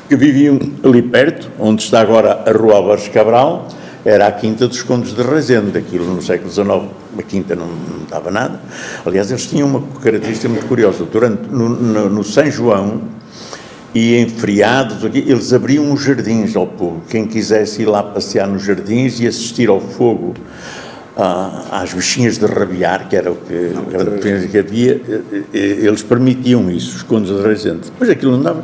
que viviam ali perto, onde está agora a Rua Álvares Cabral, era a quinta dos condes de Rezende. Aquilo no século XIX, a quinta não dava nada. Aliás, eles tinham uma característica muito curiosa. No São João e em feriados, eles abriam os jardins ao público. Quem quisesse ir lá passear nos jardins e assistir ao fogo, às bichinhas de rabiar, que era o que havia, eles permitiam isso, os condes de Rezende. Depois aquilo não dava.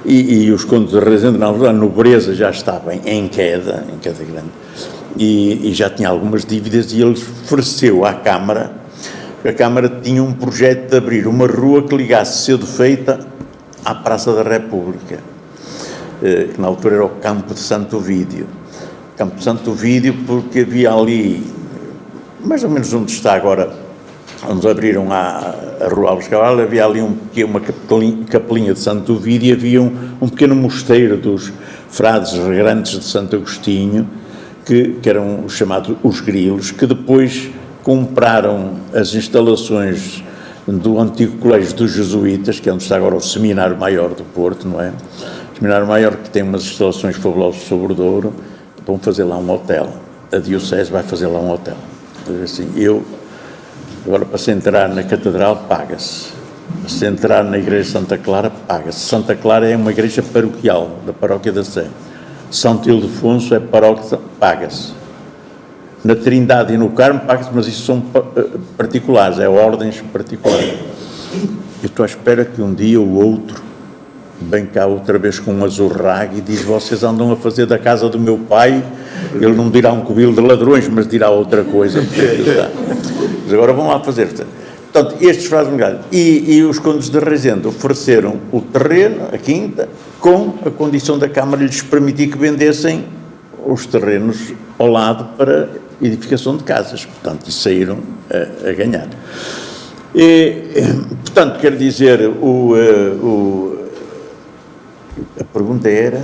E os condes de Rezende, na altura, a nobreza já estava em queda grande, e já tinha algumas dívidas, e ele ofereceu à Câmara, a Câmara tinha um projeto de abrir uma rua que ligasse Cedo Feita à Praça da República, que na altura era o Campo de Santo Ovídio. Campo de Santo Ovídio, porque havia ali, mais ou menos onde está agora, onde abriram a Rua Álvares Cabral, havia ali uma capelinha de Santo Ovídio, e havia um pequeno mosteiro dos frades regrantes de Santo Agostinho, que eram chamados os Grilos, que depois compraram as instalações do antigo colégio dos jesuítas, que é onde está agora o Seminário Maior do Porto, não é? O Seminário Maior, que tem umas instalações fabulosas sobre o Douro, vão fazer lá um hotel. A Diocese vai fazer lá um hotel. Assim, agora, para se entrar na Catedral, paga-se. Para se entrar na Igreja de Santa Clara, paga-se. Santa Clara é uma igreja paroquial, da Paróquia da Sé. Santo Ildefonso é paróquia, paga-se. Na Trindade e no Carmo, paga-se, mas isso são particulares, é ordens particulares. Eu estou à espera que um dia ou outro vem cá outra vez com um azurrague e diz: vocês andam a fazer da casa do meu pai, ele não dirá um covil de ladrões, mas dirá outra coisa. Mas agora vão lá fazer. Portanto, estes frades legais. E os condes de Rezende ofereceram o terreno, a quinta, com a condição da Câmara lhes permitir que vendessem os terrenos ao lado para edificação de casas. Portanto, e saíram a ganhar. Portanto, quero dizer, a pergunta era...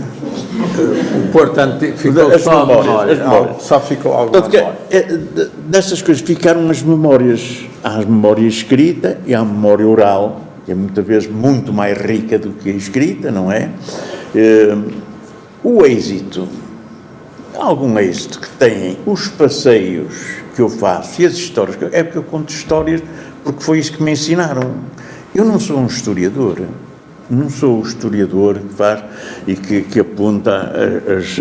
Portanto, ficou só a memória. Só ficou algo na memória. Dessas coisas ficaram as memórias. Há a memória escrita e há a memória oral, que é muitas vezes muito mais rica do que a escrita, não é? O êxito, algum êxito que têm os passeios que eu faço e as histórias, é porque eu conto histórias porque foi isso que me ensinaram. Eu não sou um historiador. Não sou o historiador que faz e que aponta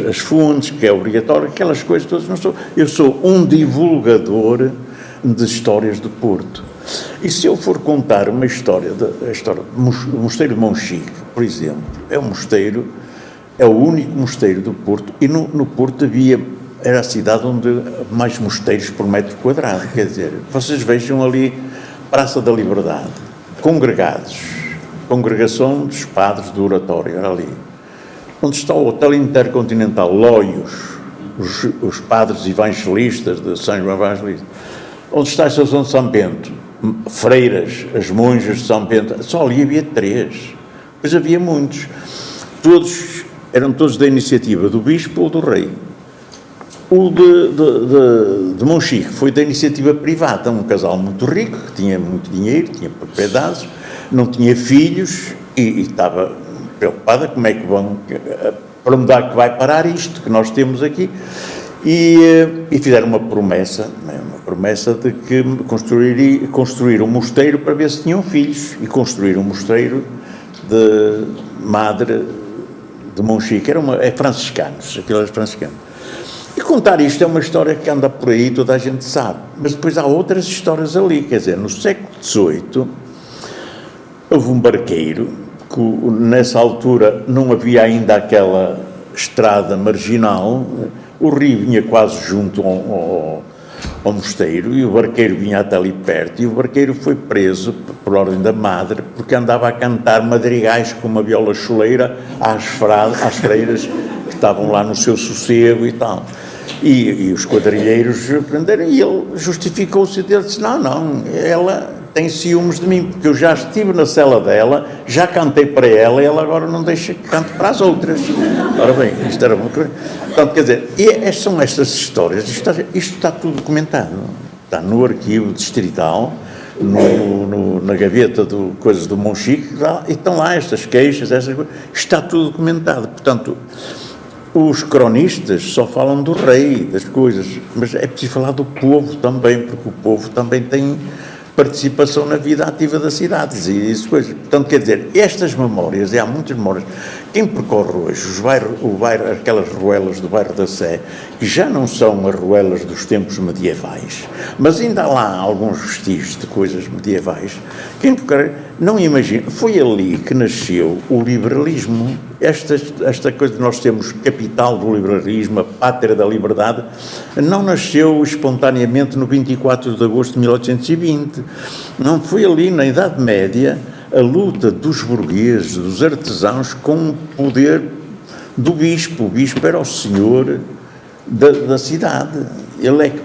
as fontes, que é obrigatório, aquelas coisas todas, não sou. Eu sou um divulgador de histórias do Porto. E se eu for contar uma história, do Mosteiro de Monchique, por exemplo, é o único mosteiro do Porto, e no Porto era a cidade onde mais mosteiros por metro quadrado, quer dizer, vocês vejam ali Praça da Liberdade, Congregação dos Padres do Oratório, era ali. Onde está o Hotel Intercontinental, Loios, os padres evangelistas de São João Evangelista. Onde está a Estação de São Bento, Freiras, as monjas de São Bento. Só ali havia 3. Depois havia muitos. Eram todos da iniciativa do Bispo ou do Rei. O de Monchique foi da iniciativa privada, um casal muito rico, que tinha muito dinheiro, tinha propriedades, não tinha filhos e estava preocupada como é que para onde é que vai parar isto que nós temos aqui, e fizeram uma promessa de que construir um mosteiro para ver se tinham filhos, e construir um mosteiro de Madre de Monchique, é franciscanos, aquilo era franciscano. E contar isto é uma história que anda por aí, toda a gente sabe, mas depois há outras histórias ali, quer dizer, no século XVIII, houve um barqueiro, que nessa altura não havia ainda aquela estrada marginal, o rio vinha quase junto ao mosteiro, e o barqueiro vinha até ali perto, e o barqueiro foi preso por ordem da madre, porque andava a cantar madrigais com uma viola choleira às freiras que estavam lá no seu sossego e tal. E os quadrilheiros prenderam, e ele justificou-se dele, disse, não, ela tem ciúmes de mim, porque eu já estive na cela dela, já cantei para ela e ela agora não deixa que cante para as outras. Ora bem, isto era uma coisa. Portanto, quer dizer, são estas histórias, isto está tudo documentado. Está no arquivo distrital, na gaveta de coisas do Monchique, e estão lá estas queixas, estas coisas, está tudo documentado. Portanto, os cronistas só falam do rei, das coisas, mas é preciso falar do povo também, porque o povo também tem participação na vida ativa das cidades e isso coisas. Portanto, quer dizer, estas memórias, e há muitas memórias, quem percorre hoje aquelas ruelas do bairro da Sé, que já não são as ruelas dos tempos medievais, mas ainda há lá alguns vestígios de coisas medievais, quem percorre, não imagina, foi ali que nasceu o liberalismo, esta coisa que nós temos, capital do liberalismo, a pátria da liberdade, não nasceu espontaneamente no 24 de agosto de 1820, não foi ali na Idade Média a luta dos burgueses, dos artesãos com o poder do bispo. O bispo era o senhor da cidade, ele é que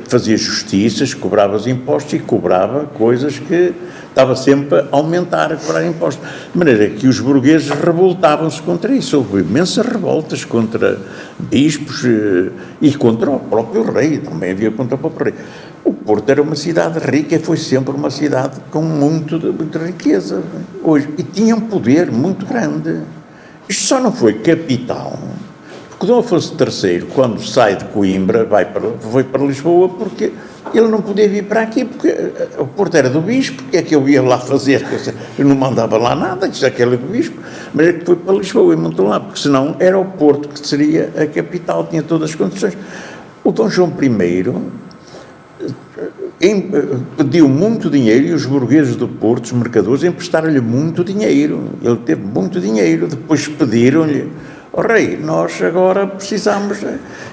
fazia justiças, cobrava os impostos e cobrava coisas que estava sempre a aumentar, a cobrar impostos. De maneira que os burgueses revoltavam-se contra isso. Houve imensas revoltas contra bispos e contra o próprio rei, também havia contra o próprio rei. O Porto era uma cidade rica e foi sempre uma cidade com muita riqueza hoje, e tinha um poder muito grande. Isto só não foi capital, porque Dom Afonso III, quando sai de Coimbra, foi para Lisboa, porque ele não podia vir para aqui, porque o Porto era do bispo, que é que eu ia lá fazer? Eu não mandava lá nada, que aquele do bispo, mas é que foi para Lisboa e montou lá, porque senão era o Porto que seria a capital, tinha todas as condições. O Dom João I pediu muito dinheiro, e os burgueses do Porto, os mercadores, emprestaram-lhe muito dinheiro. Ele teve muito dinheiro. Depois pediram-lhe: ó rei, nós agora precisamos.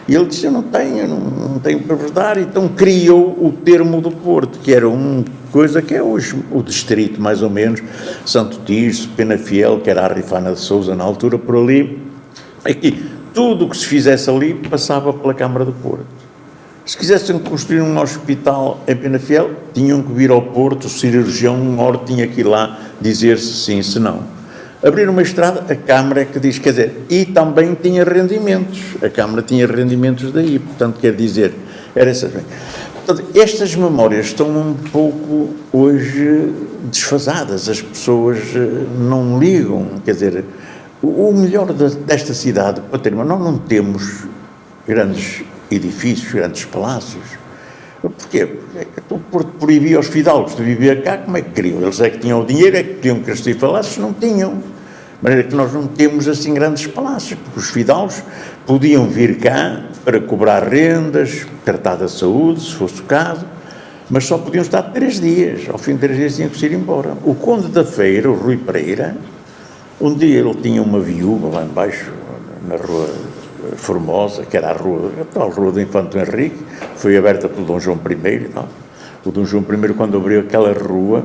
E ele disse: eu não tenho para vos dar. Então criou o termo do Porto, que era uma coisa que é hoje o distrito, mais ou menos, Santo Tirso, Penafiel, que era a Rifana de Sousa na altura, por ali. Aqui, tudo o que se fizesse ali passava pela Câmara do Porto. Se quisessem construir um hospital em Penafiel, tinham que vir ao Porto, o cirurgião, um hora tinha que ir lá dizer se sim, se não. Abrir uma estrada, a Câmara é que diz, quer dizer, e também tinha rendimentos, a Câmara tinha rendimentos daí, portanto, quer dizer, era essa. Portanto, estas memórias estão um pouco hoje desfasadas, as pessoas não ligam, quer dizer, o melhor desta cidade, para ter, mas nós não temos grandes edifícios, grandes palácios. Porquê? Porque o Porto proibia aos fidalgos de viver cá, como é que queriam? Eles é que tinham o dinheiro, é que podiam construir palácios, não tinham. De maneira que nós não temos assim grandes palácios, porque os fidalgos podiam vir cá para cobrar rendas, tratar da saúde, se fosse o caso, mas só podiam estar 3 dias. Ao fim de 3 dias tinham que se ir embora. O Conde da Feira, o Rui Pereira, um dia ele tinha uma viúva lá embaixo, na rua Formosa, que era a tal rua do Infante Henrique, foi aberta pelo Dom João I. Não? O Dom João I, quando abriu aquela rua,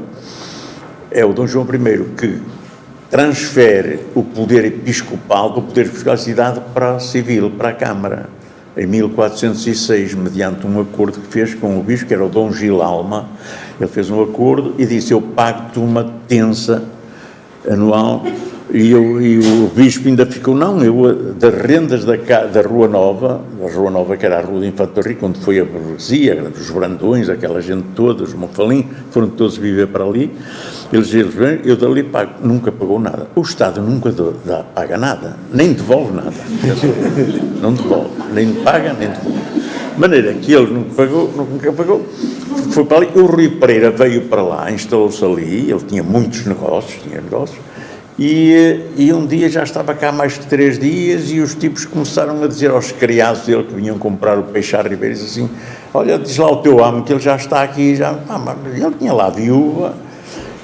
é o Dom João I que transfere o poder episcopal do poder fiscal da cidade para a civil, para a Câmara, em 1406, mediante um acordo que fez com o bispo, que era o Dom Gil Alma. Ele fez um acordo e disse: eu pago-te uma tensa anual. E o bispo ainda ficou, não, eu das rendas da Rua Nova, que era a Rua do Infante Henrique, onde foi a burguesia, os Brandões, aquela gente toda, os Monfalim, foram todos viver para ali, eles eu dali pago, nunca pagou nada. O Estado nunca paga nada, nem devolve nada. Não devolve, nem paga, nem devolve. De maneira que ele nunca pagou, foi para ali. O Rui Pereira veio para lá, instalou-se ali, ele tinha muitos negócios, e um dia já estava cá mais de 3 dias e os tipos começaram a dizer aos criados dele que vinham comprar o peixe à Ribeira, assim: olha, diz lá ao teu amo que ele já está aqui, mas ele tinha lá a viúva,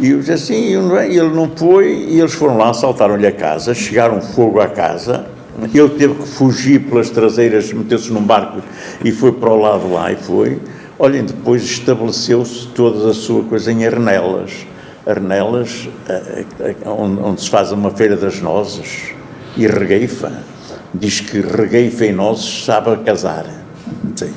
e eu disse assim, e ele não foi, e eles foram lá, assaltaram-lhe a casa, chegaram fogo à casa, ele teve que fugir pelas traseiras, meteu-se num barco e foi para o lado lá, e foi, olhem, depois estabeleceu-se toda a sua coisa em Arnelas, onde se faz uma feira das nozes, e regueifa, diz que regueifa em nozes sabe a casar, não sei.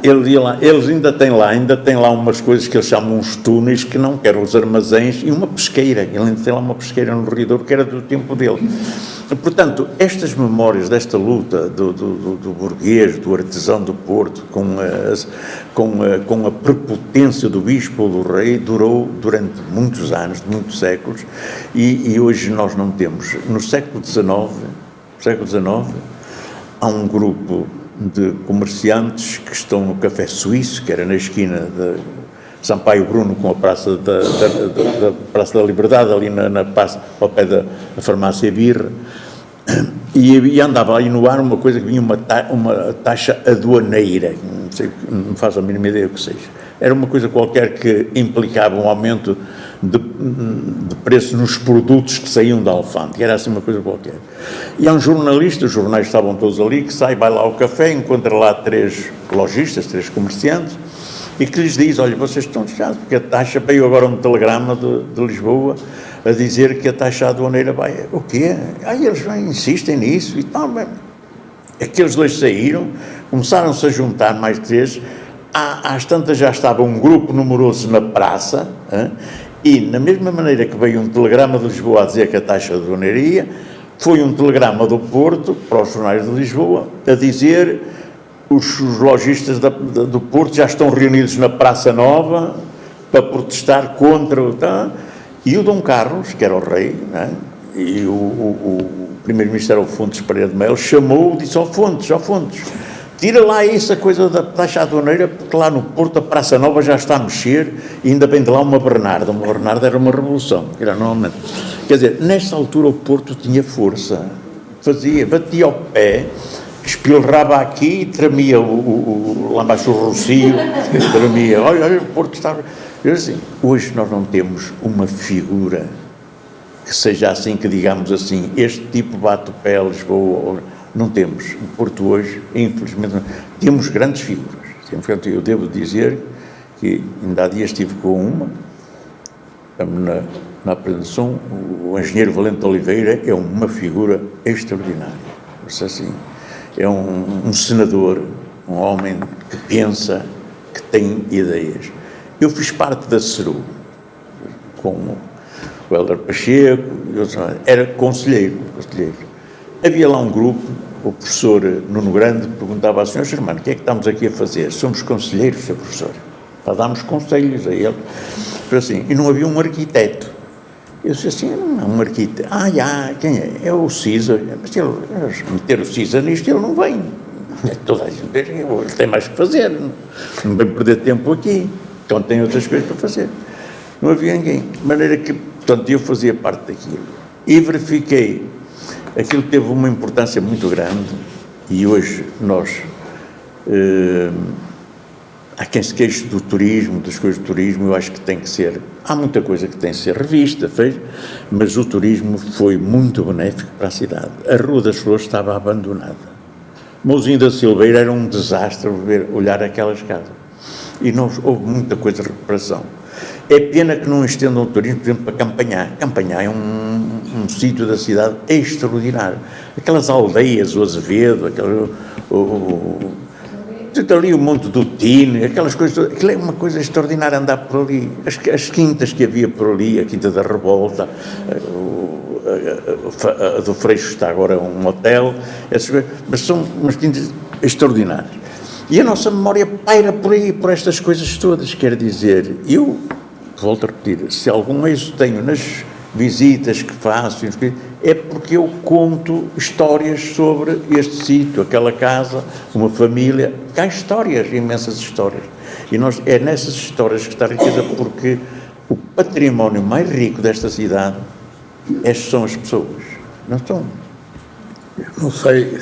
Eles ainda têm lá umas coisas que eles chamam uns túneis, que não querem os armazéns, e uma pesqueira. Ele ainda tem lá uma pesqueira no Ridor, que era do tempo dele. Portanto, estas memórias desta luta do burguês, do artesão do Porto, com a prepotência do bispo ou do rei, durou durante muitos anos, muitos séculos, e hoje nós não temos. No século XIX, há um grupo de comerciantes que estão no Café Suíço, que era na esquina de Sampaio Bruno com a Praça da Praça da Liberdade, ali na praça, ao pé da farmácia Birra, e andava aí no ar uma coisa que vinha uma taxa aduaneira, não sei, não faço a mínima ideia o que seja. Era uma coisa qualquer que implicava um aumento de preço nos produtos que saíam da alfândega, era assim uma coisa qualquer. E há um jornalista, os jornais estavam todos ali, que sai, vai lá ao café, encontra lá 3 lojistas, 3 comerciantes, e que lhes diz: olha, vocês estão fechados, porque a taxa, veio agora um telegrama de Lisboa a dizer que a taxa aduaneira vai... O quê? Aí eles insistem nisso e tal. Aqueles 2 saíram, começaram-se a juntar mais 3, às tantas já estava um grupo numeroso na praça, e na mesma maneira que veio um telegrama de Lisboa a dizer que a taxa aduaneira ia, foi um telegrama do Porto para os jornais de Lisboa a dizer: os lojistas do Porto já estão reunidos na Praça Nova para protestar contra o... E o Dom Carlos, que era o rei, e o primeiro-ministro era o Fontes Pereira de Melo, chamou e disse: ó Fontes, tira lá essa coisa da taxa aduaneira, porque lá no Porto a Praça Nova já está a mexer, e ainda vem de lá uma Bernarda. Uma Bernarda era uma revolução, era normalmente. Quer dizer, nesta altura o Porto tinha força, batia ao pé, espilrava aqui, tremia lá embaixo o Rocio, tremia, olha, o Porto estava... Assim, hoje nós não temos uma figura que seja assim, que digamos assim, este tipo bate o pé a Lisboa, não temos. O Porto hoje, infelizmente, não. Temos grandes figuras. Eu devo dizer que ainda há dias estive com uma, na apresentação, o engenheiro Valente Oliveira é uma figura extraordinária. Assim, é um senador, um homem que pensa, que tem ideias. Eu fiz parte da CERU, com o Hélder Pacheco, era conselheiro. Havia lá um grupo, o professor Nuno Grande perguntava ao senhor Germano: o que é que estamos aqui a fazer? Somos conselheiros, senhor professor, para darmos conselhos a ele. Assim, e não havia um arquiteto. Eu disse assim: não é um arquiteto. Quem é? É o Cisa. Mas se ele meter o Cisa nisto, ele não vem. Toda a gente, ele tem mais que fazer, não vem perder tempo aqui. Então tem outras coisas para fazer. Não havia ninguém. De maneira que, portanto, eu fazia parte daquilo. E verifiquei, aquilo teve uma importância muito grande, e hoje nós, há quem se queixe do turismo, das coisas do turismo, eu acho que tem que ser, há muita coisa que tem que ser revista, mas o turismo foi muito benéfico para a cidade. A Rua das Flores estava abandonada. Mouzinho da Silveira era um desastre olhar aquelas casas. E houve muita coisa de recuperação. É pena que não estendam o turismo, por exemplo, para Campanhá. Campanhá é um sítio da cidade extraordinário. Aquelas aldeias, o Azevedo, ali o Monte do Tine, aquelas coisas, aquilo é uma coisa extraordinária andar por ali. As quintas que havia por ali, a Quinta da Revolta, a do Freixo está agora um hotel, essas coisas, mas são umas quintas extraordinárias. E a nossa memória paira por aí, por estas coisas todas. Quer dizer, eu volto a repetir, se algum êxito tenho nas visitas que faço, é porque eu conto histórias sobre este sítio, aquela casa, uma família. Há histórias, imensas histórias. E é nessas histórias que está a riqueza, porque o património mais rico desta cidade são as pessoas. Não estão? Não sei,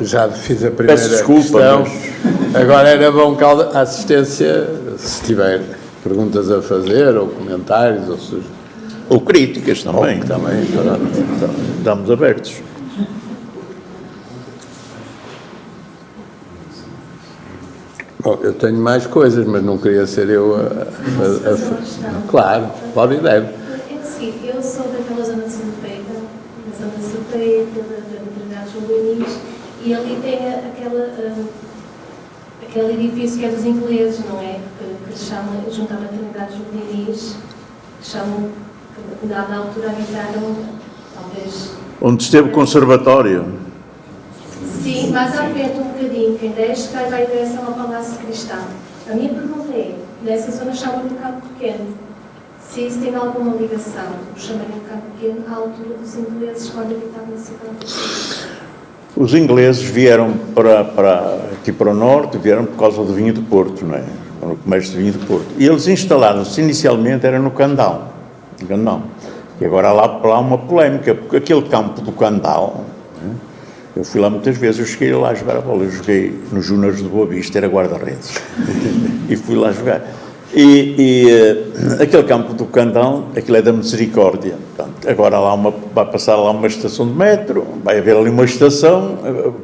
já fiz a primeira questão. Agora era bom que a assistência, se tiver perguntas a fazer, ou comentários, ou críticas também. Estamos abertos. Bom, eu tenho mais coisas, mas não queria ser eu Claro, pode e deve. Sim, eu sou daquela zona de Sanfeita, da maternidade João Luís, e ali tem aquela aquele edifício que é dos ingleses, não é? Que chamam, junto à maternidade juvenis, chamam, que na altura habitaram, talvez... Onde esteve o conservatório. Sim, mais à frente um bocadinho, quem desce vai em direção ao Palácio Cristão. A minha pergunta é, nessa zona chamam de Campo Pequeno, se isso tem alguma ligação, o chamarem de Campo Pequeno, à altura dos ingleses quando habitavam na cidade? Os ingleses vieram aqui para o norte, vieram por causa do vinho do Porto, não é? O comércio de vinho do Porto. E eles instalaram-se inicialmente, era no Candal. E agora há lá uma polémica, porque aquele campo do Candal, né? Eu fui lá muitas vezes, eu cheguei lá a jogar a bola, eu joguei nos Júniores de Boa Vista, era guarda-redes, e fui lá jogar. Aquele campo do Candal, aquilo é da Misericórdia. Portanto, agora vai passar lá uma estação de metro, vai haver ali uma estação,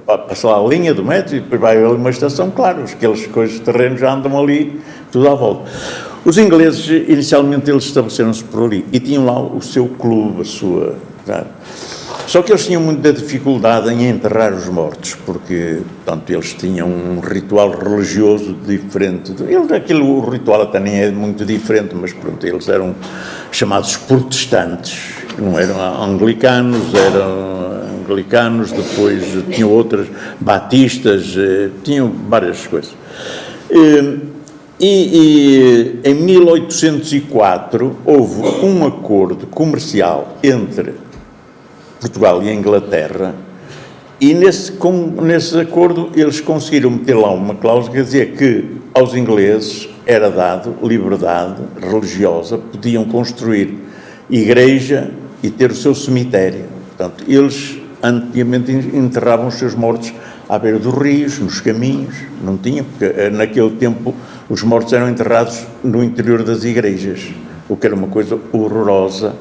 vai passar lá a linha do metro e depois vai haver ali uma estação, claro, aqueles coisas de terreno já andam ali, tudo à volta. Os ingleses, inicialmente, eles estabeleceram-se por ali e tinham lá o seu clube, a sua... Sabe? Só que eles tinham muita dificuldade em enterrar os mortos, porque, portanto, eles tinham um ritual religioso diferente. O ritual até nem é muito diferente, mas, pronto, eles eram chamados protestantes, não eram anglicanos, depois tinham outras, batistas, tinham várias coisas. E em 1804 houve um acordo comercial entre Portugal e a Inglaterra, e nesse acordo eles conseguiram meter lá uma cláusula que dizia que aos ingleses era dado liberdade religiosa, podiam construir igreja e ter o seu cemitério. Portanto, eles antigamente enterravam os seus mortos à beira dos rios, nos caminhos, não tinham, porque naquele tempo os mortos eram enterrados no interior das igrejas, o que era uma coisa horrorosa,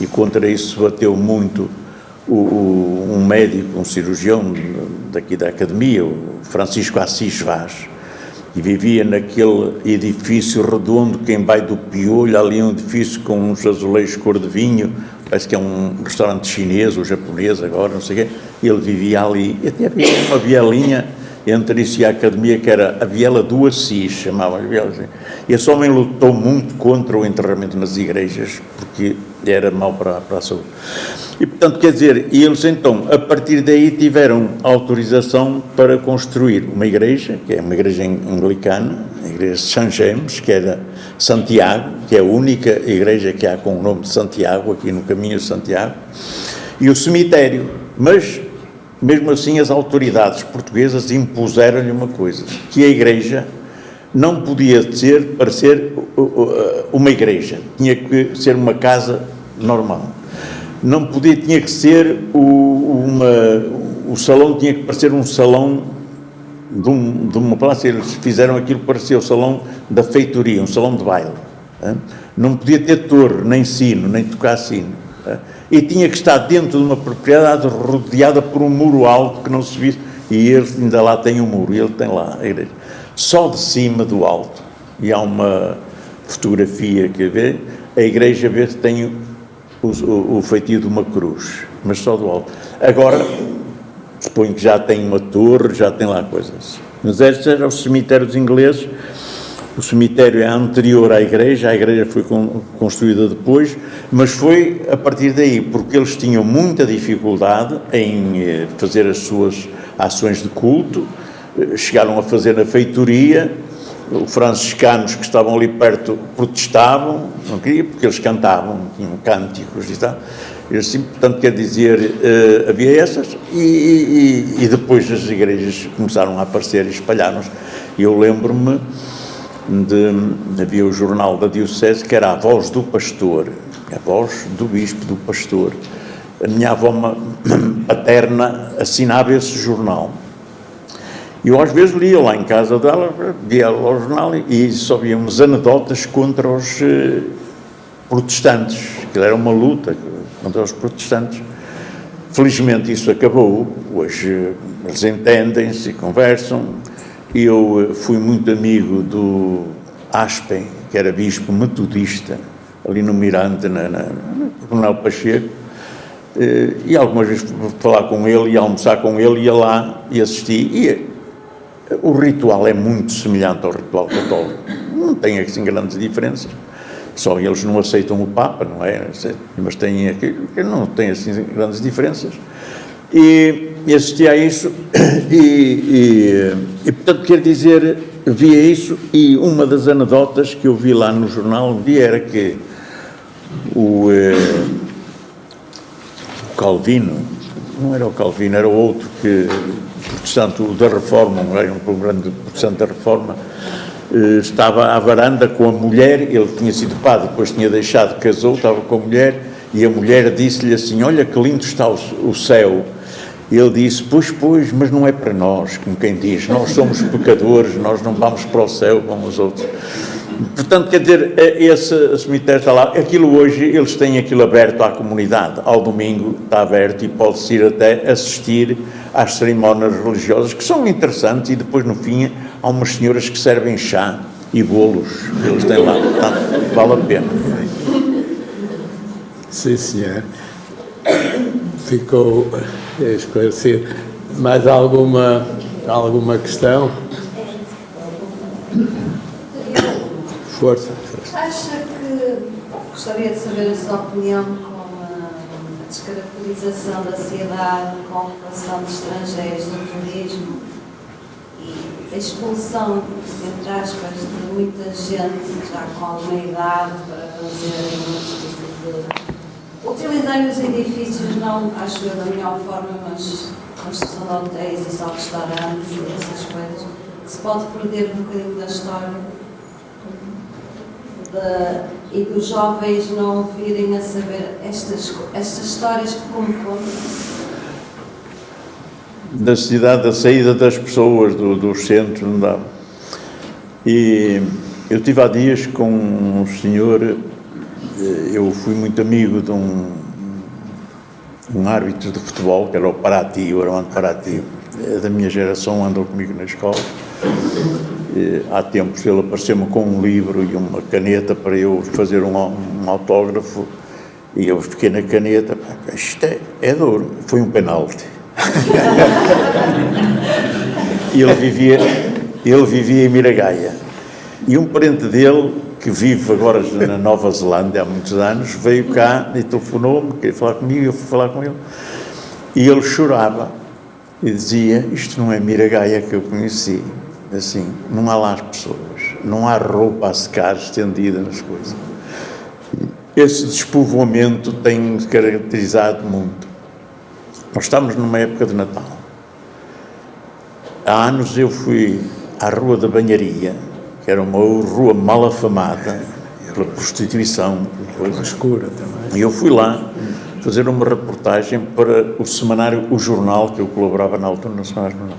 e contra isso bateu muito um médico, um cirurgião daqui da academia, o Francisco Assis Vaz, e vivia naquele edifício redondo que em Bairro do Piolho, ali um edifício com uns azulejos cor de vinho, parece que é um restaurante chinês ou japonês agora, não sei o quê, e ele vivia ali, e até havia uma vielinha entre isso e a academia, que era a Viela do Assis, chamava-se Viela assim. E esse homem lutou muito contra o enterramento nas igrejas, porque era mau para a saúde. E, portanto, quer dizer, eles então, a partir daí, tiveram autorização para construir uma igreja, que é uma igreja anglicana, a igreja de São James, que era Santiago, que é a única igreja que há com o nome de Santiago, aqui no caminho de Santiago, e o cemitério. Mas, mesmo assim, as autoridades portuguesas impuseram-lhe uma coisa, que a igreja não podia parecer uma igreja, tinha que ser uma casa normal. Não podia, tinha que ser o salão tinha que parecer um salão de uma praça. Eles fizeram aquilo que parecia o salão da feitoria, um salão de baile. Não podia ter torre, nem sino, nem tocar sino. E tinha que estar dentro de uma propriedade rodeada por um muro alto que não se visse, e ele ainda lá tem um muro, e ele tem lá a igreja. Só de cima do alto, e há uma fotografia que vê, a igreja vê que tem o feitio de uma cruz, mas só do alto. Agora, suponho que já tem uma torre, já tem lá coisas. Mas este era o cemitério dos ingleses. O cemitério é anterior à igreja, a igreja foi construída depois, mas foi a partir daí, porque eles tinham muita dificuldade em fazer as suas ações de culto, chegaram a fazer na feitoria, os franciscanos que estavam ali perto protestavam, não queriam, porque eles cantavam, tinham cânticos e tal. Assim, portanto, quer dizer, havia essas, e depois as igrejas começaram a aparecer e espalharam-se. Eu lembro-me havia o jornal da Diocese, que era a Voz do Pastor, a voz do Bispo, do Pastor. A minha avó paterna assinava esse jornal. E eu às vezes lia lá em casa dela, via o jornal e só víamos anedotas contra os protestantes. Aquilo era uma luta contra os protestantes. Felizmente isso acabou, hoje eles entendem-se e conversam. Eu fui muito amigo do Aspen, que era bispo metodista, ali no Mirante, no Coronel Pacheco, e algumas vezes fui falar com ele e almoçar com ele, ia lá e assisti, e O ritual é muito semelhante ao ritual católico, não tem assim grandes diferenças, só eles não aceitam o Papa, não é? Mas tem aquilo que não tem assim grandes diferenças. E assistia a isso e portanto, quer dizer, via isso, e uma das anedotas que eu vi lá no jornal um dia era que o Calvino, não era o Calvino, era o outro que, protestante da Reforma, era um grande protestante da Reforma, estava à varanda com a mulher, ele tinha sido padre, depois tinha deixado, casou, estava com a mulher, e a mulher disse-lhe assim, olha que lindo está o céu. E ele disse, pois, mas não é para nós, como quem diz, nós somos pecadores, nós não vamos para o céu como os outros. Portanto, quer dizer, esse cemitério está lá, aquilo hoje, eles têm aquilo aberto à comunidade, ao domingo está aberto e pode-se ir até assistir às cerimónias religiosas, que são interessantes, e depois no fim há umas senhoras que servem chá e bolos, eles têm lá, portanto, vale a pena. Sim, senhor. Ficou esclarecido. Mais alguma questão? Força. Acha que, gostaria de saber a sua opinião com a descaracterização da cidade, com a ocupação de estrangeiros no turismo e a expulsão, entre aspas, de muita gente já com alguma idade para fazer este tipo de... Utilizar os edifícios, não acho eu da melhor forma, mas construção de hotéis e só restaurantes e essas coisas, se pode perder um bocadinho da história e dos jovens não virem a saber estas histórias que como contam. Da cidade, da saída das pessoas, dos centros, não dá. E eu estive há dias com um senhor, eu fui muito amigo de um árbitro de futebol, que era o Paraty, o Armando Paraty, da minha geração, andou comigo na escola. Há tempos ele apareceu-me com um livro e uma caneta para eu fazer um autógrafo, e eu fiquei na caneta, isto é duro, foi um penalti. E ele vivia em Miragaia, e um parente dele, que vive agora na Nova Zelândia há muitos anos, veio cá e telefonou-me, queria falar comigo, eu fui falar com ele, e ele chorava e dizia, isto não é Miragaia que eu conheci, assim, não há lá as pessoas, não há roupa a secar estendida nas coisas. Esse despovoamento tem caracterizado muito. Nós estamos numa época de Natal. Há anos eu fui à Rua da Banharia, que era uma rua mal afamada pela prostituição, coisa escura também. E eu fui lá fazer uma reportagem para o semanário O Jornal, que eu colaborava na altura no semanário Jornal.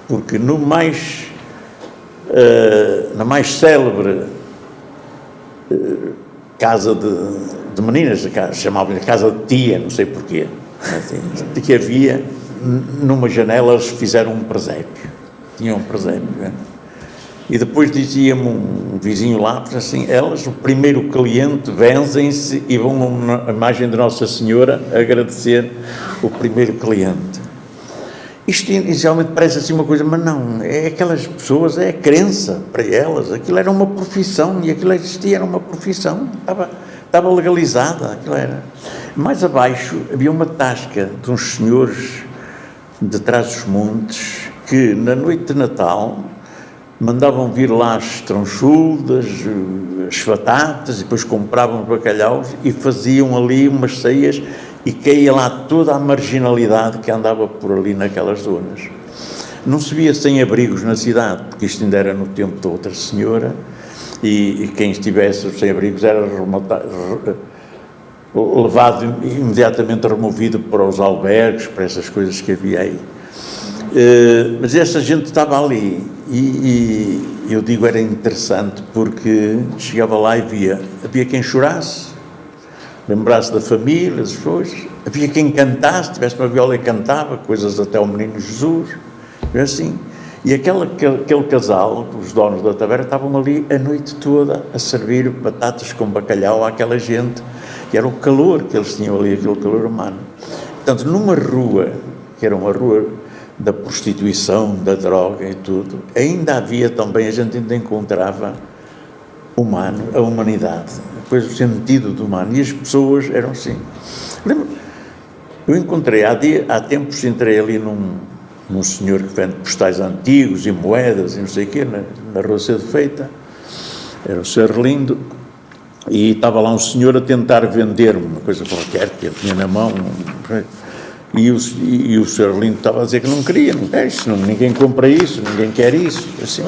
Porque na mais célebre casa de meninas, chamavam-lhe casa de tia, não sei porquê, de que havia, numa janela eles fizeram um presépio, tinham um presépio, e depois dizia-me um vizinho lá, assim, elas, o primeiro cliente, benzem-se e vão na imagem de Nossa Senhora agradecer o primeiro cliente. Isto inicialmente parece assim uma coisa, mas não, é aquelas pessoas, é a crença para elas, aquilo era uma profissão, e aquilo existia, era uma profissão, estava legalizada, aquilo era. Mais abaixo havia uma tasca de uns senhores de Trás-os-Montes que na noite de Natal mandavam vir lá as tronchudas, as batatas, e depois compravam os bacalhaus e faziam ali umas ceias, e caía lá toda a marginalidade que andava por ali naquelas zonas. Não se via sem-abrigos na cidade, porque isto ainda era no tempo da outra senhora, e quem estivesse sem-abrigos era levado imediatamente, removido para os albergues, para essas coisas que havia aí. Mas essa gente estava ali, e eu digo, era interessante, porque chegava lá e havia quem chorasse, lembrasse da família, das coisas, havia quem cantasse, tivesse uma viola e cantava, coisas até ao Menino Jesus, assim. E aquele casal, os donos da taberna, estavam ali a noite toda a servir batatas com bacalhau àquela gente, que era o calor que eles tinham ali, aquele calor humano. Portanto, numa rua, que era uma rua da prostituição, da droga e tudo, ainda havia também, a gente ainda encontrava a humanidade, depois o sentido do humano, e as pessoas eram assim. Eu encontrei, há tempos entrei ali num senhor que vende postais antigos e moedas e não sei o quê, na Rua Cedo Feita, era o Senhor Lindo, e estava lá um senhor a tentar vender-me uma coisa qualquer que ele tinha na mão, e o Senhor Lindo estava a dizer que não queria, não quer isso, ninguém compra isso, ninguém quer isso, assim.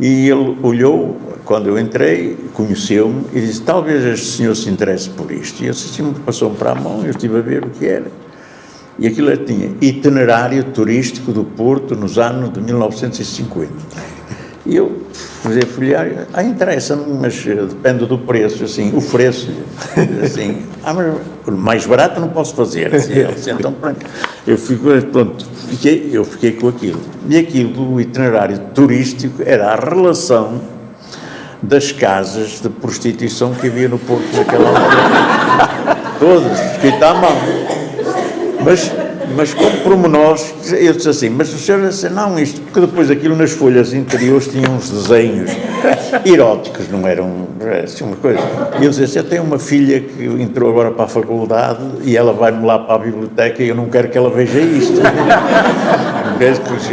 E ele olhou, quando eu entrei, conheceu-me e disse, talvez este senhor se interesse por isto. E eu disse, passou-me para a mão, eu estive a ver o que era. E aquilo tinha itinerário turístico do Porto nos anos de 1950. E eu fui a folhear, interessa-me, mas depende do preço, assim, ofereço-lhe, assim, mas mais barato não posso fazer, assim, então pronto, eu fiquei com aquilo. E aquilo, o itinerário turístico, era a relação das casas de prostituição que havia no Porto naquela altura. Todas, escrito à mão. Mas com pormenores, eu disse assim, mas o senhor disse, não, isto, porque depois aquilo nas folhas interiores tinha uns desenhos eróticos, não eram, assim, uma coisa. E eu disse assim, eu tenho uma filha que entrou agora para a faculdade e ela vai-me lá para a biblioteca e eu não quero que ela veja isto.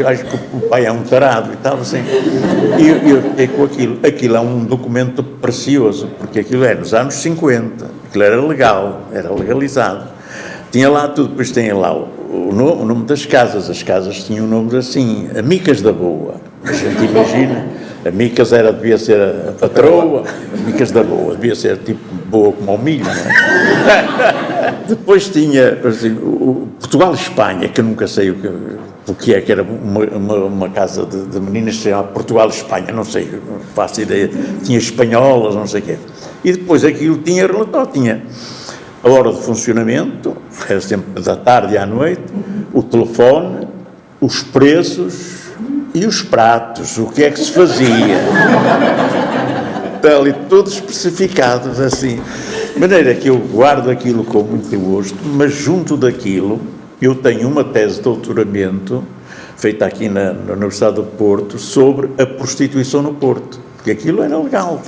Acho que o pai é um tarado e tal, assim. E eu fiquei com aquilo. Aquilo é um documento precioso, porque aquilo é nos anos 50, aquilo era legal, era legalizado. Tinha lá tudo, depois tem lá o nome das casas, as casas tinham nomes assim, Amicas da Boa, a gente imagina, Amicas devia ser a patroa, Amicas da Boa, devia ser tipo boa como ao milho, não é? Depois tinha, assim, o Portugal-Espanha, que eu nunca sei o que é, que era uma casa de meninas que se chamava Portugal-Espanha, não sei, não faço ideia, tinha espanholas, não sei o quê. E depois aquilo tinha relatório, tinha a hora de funcionamento, era sempre da tarde à noite, o telefone, os preços e os pratos, o que é que se fazia. Está ali todos especificados assim. De maneira que eu guardo aquilo com muito gosto, mas junto daquilo eu tenho uma tese de doutoramento feita aqui na Universidade do Porto sobre a prostituição no Porto, porque aquilo era legal.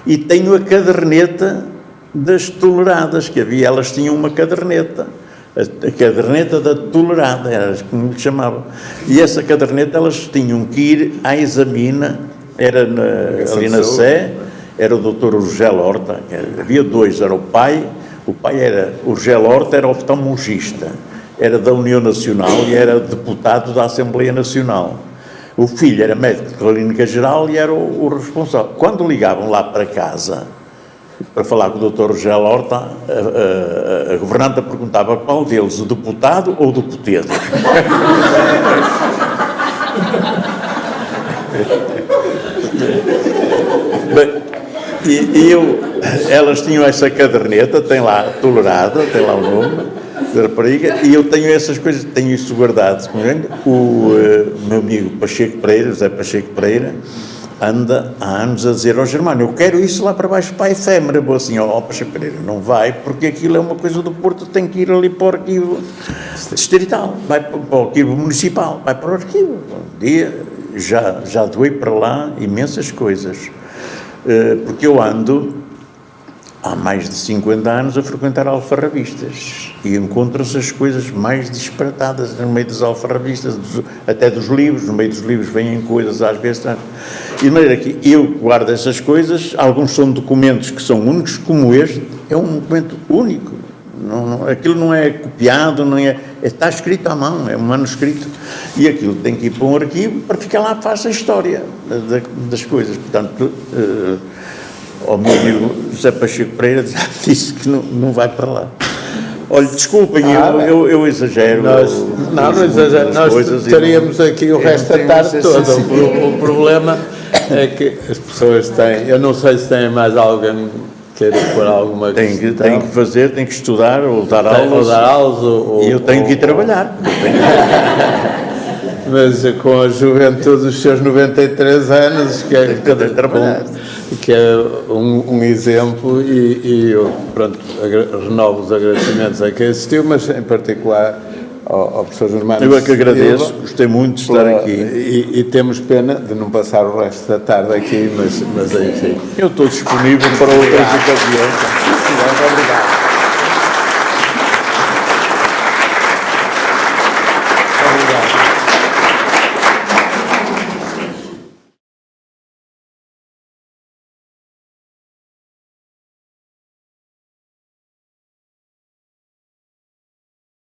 E tenho a caderneta das toleradas que havia, elas tinham uma caderneta, a caderneta da tolerada, era como lhe chamavam, e essa caderneta elas tinham que ir à examina, era ali na Sé, era o doutor Urgel Horta, havia dois, era o pai era, Urgel Horta era oftalmologista, era da União Nacional e era deputado da Assembleia Nacional. O filho era médico de clínica geral e era o responsável. Quando ligavam lá para casa para falar com o Dr. Urgel Horta, a governanta perguntava qual deles, o deputado ou o deputedo? Elas tinham essa caderneta, tem lá tolerada, tem lá o nome da rapariga, e eu tenho essas coisas, tenho isso guardado. O meu amigo Pacheco Pereira, José Pacheco Pereira, anda há anos a dizer ao Germano, eu quero isso lá para baixo para a efêmera. Vou assim, Pacheco Pereira, não vai, porque aquilo é uma coisa do Porto, tem que ir ali para o arquivo distrital, vai para o arquivo municipal, vai para o arquivo. Um dia já doei para lá imensas coisas, porque eu ando há mais de 50 anos a frequentar alfarrabistas e encontram-se as coisas mais disparatadas no meio dos alfarrabistas, até dos livros. No meio dos livros vêm coisas às vezes, e de maneira que eu guardo essas coisas. Alguns são documentos que são únicos, como este é um documento único, aquilo não é copiado, está escrito à mão, é um manuscrito, e aquilo tem que ir para um arquivo para ficar lá, faz a história das coisas. Portanto, o meu amigo José Pacheco Pereira disse que não vai para lá. Olha, desculpem, eu exagero. Nós estaríamos aqui o resto da tarde toda. O problema é que as pessoas têm, eu não sei se tem mais alguém que queira pôr alguma questão. Tem que fazer, tem que estudar ou dar aulas. E eu tenho que ir trabalhar. Mas com a juventude dos seus 93 anos, que é um exemplo, e eu, pronto, renovo os agradecimentos a quem assistiu, mas em particular ao professor Germano. Eu é que agradeço, Silva, gostei muito de estar aqui. E temos pena de não passar o resto da tarde aqui, mas enfim. Eu estou disponível para outras ocasiões. Muito obrigado.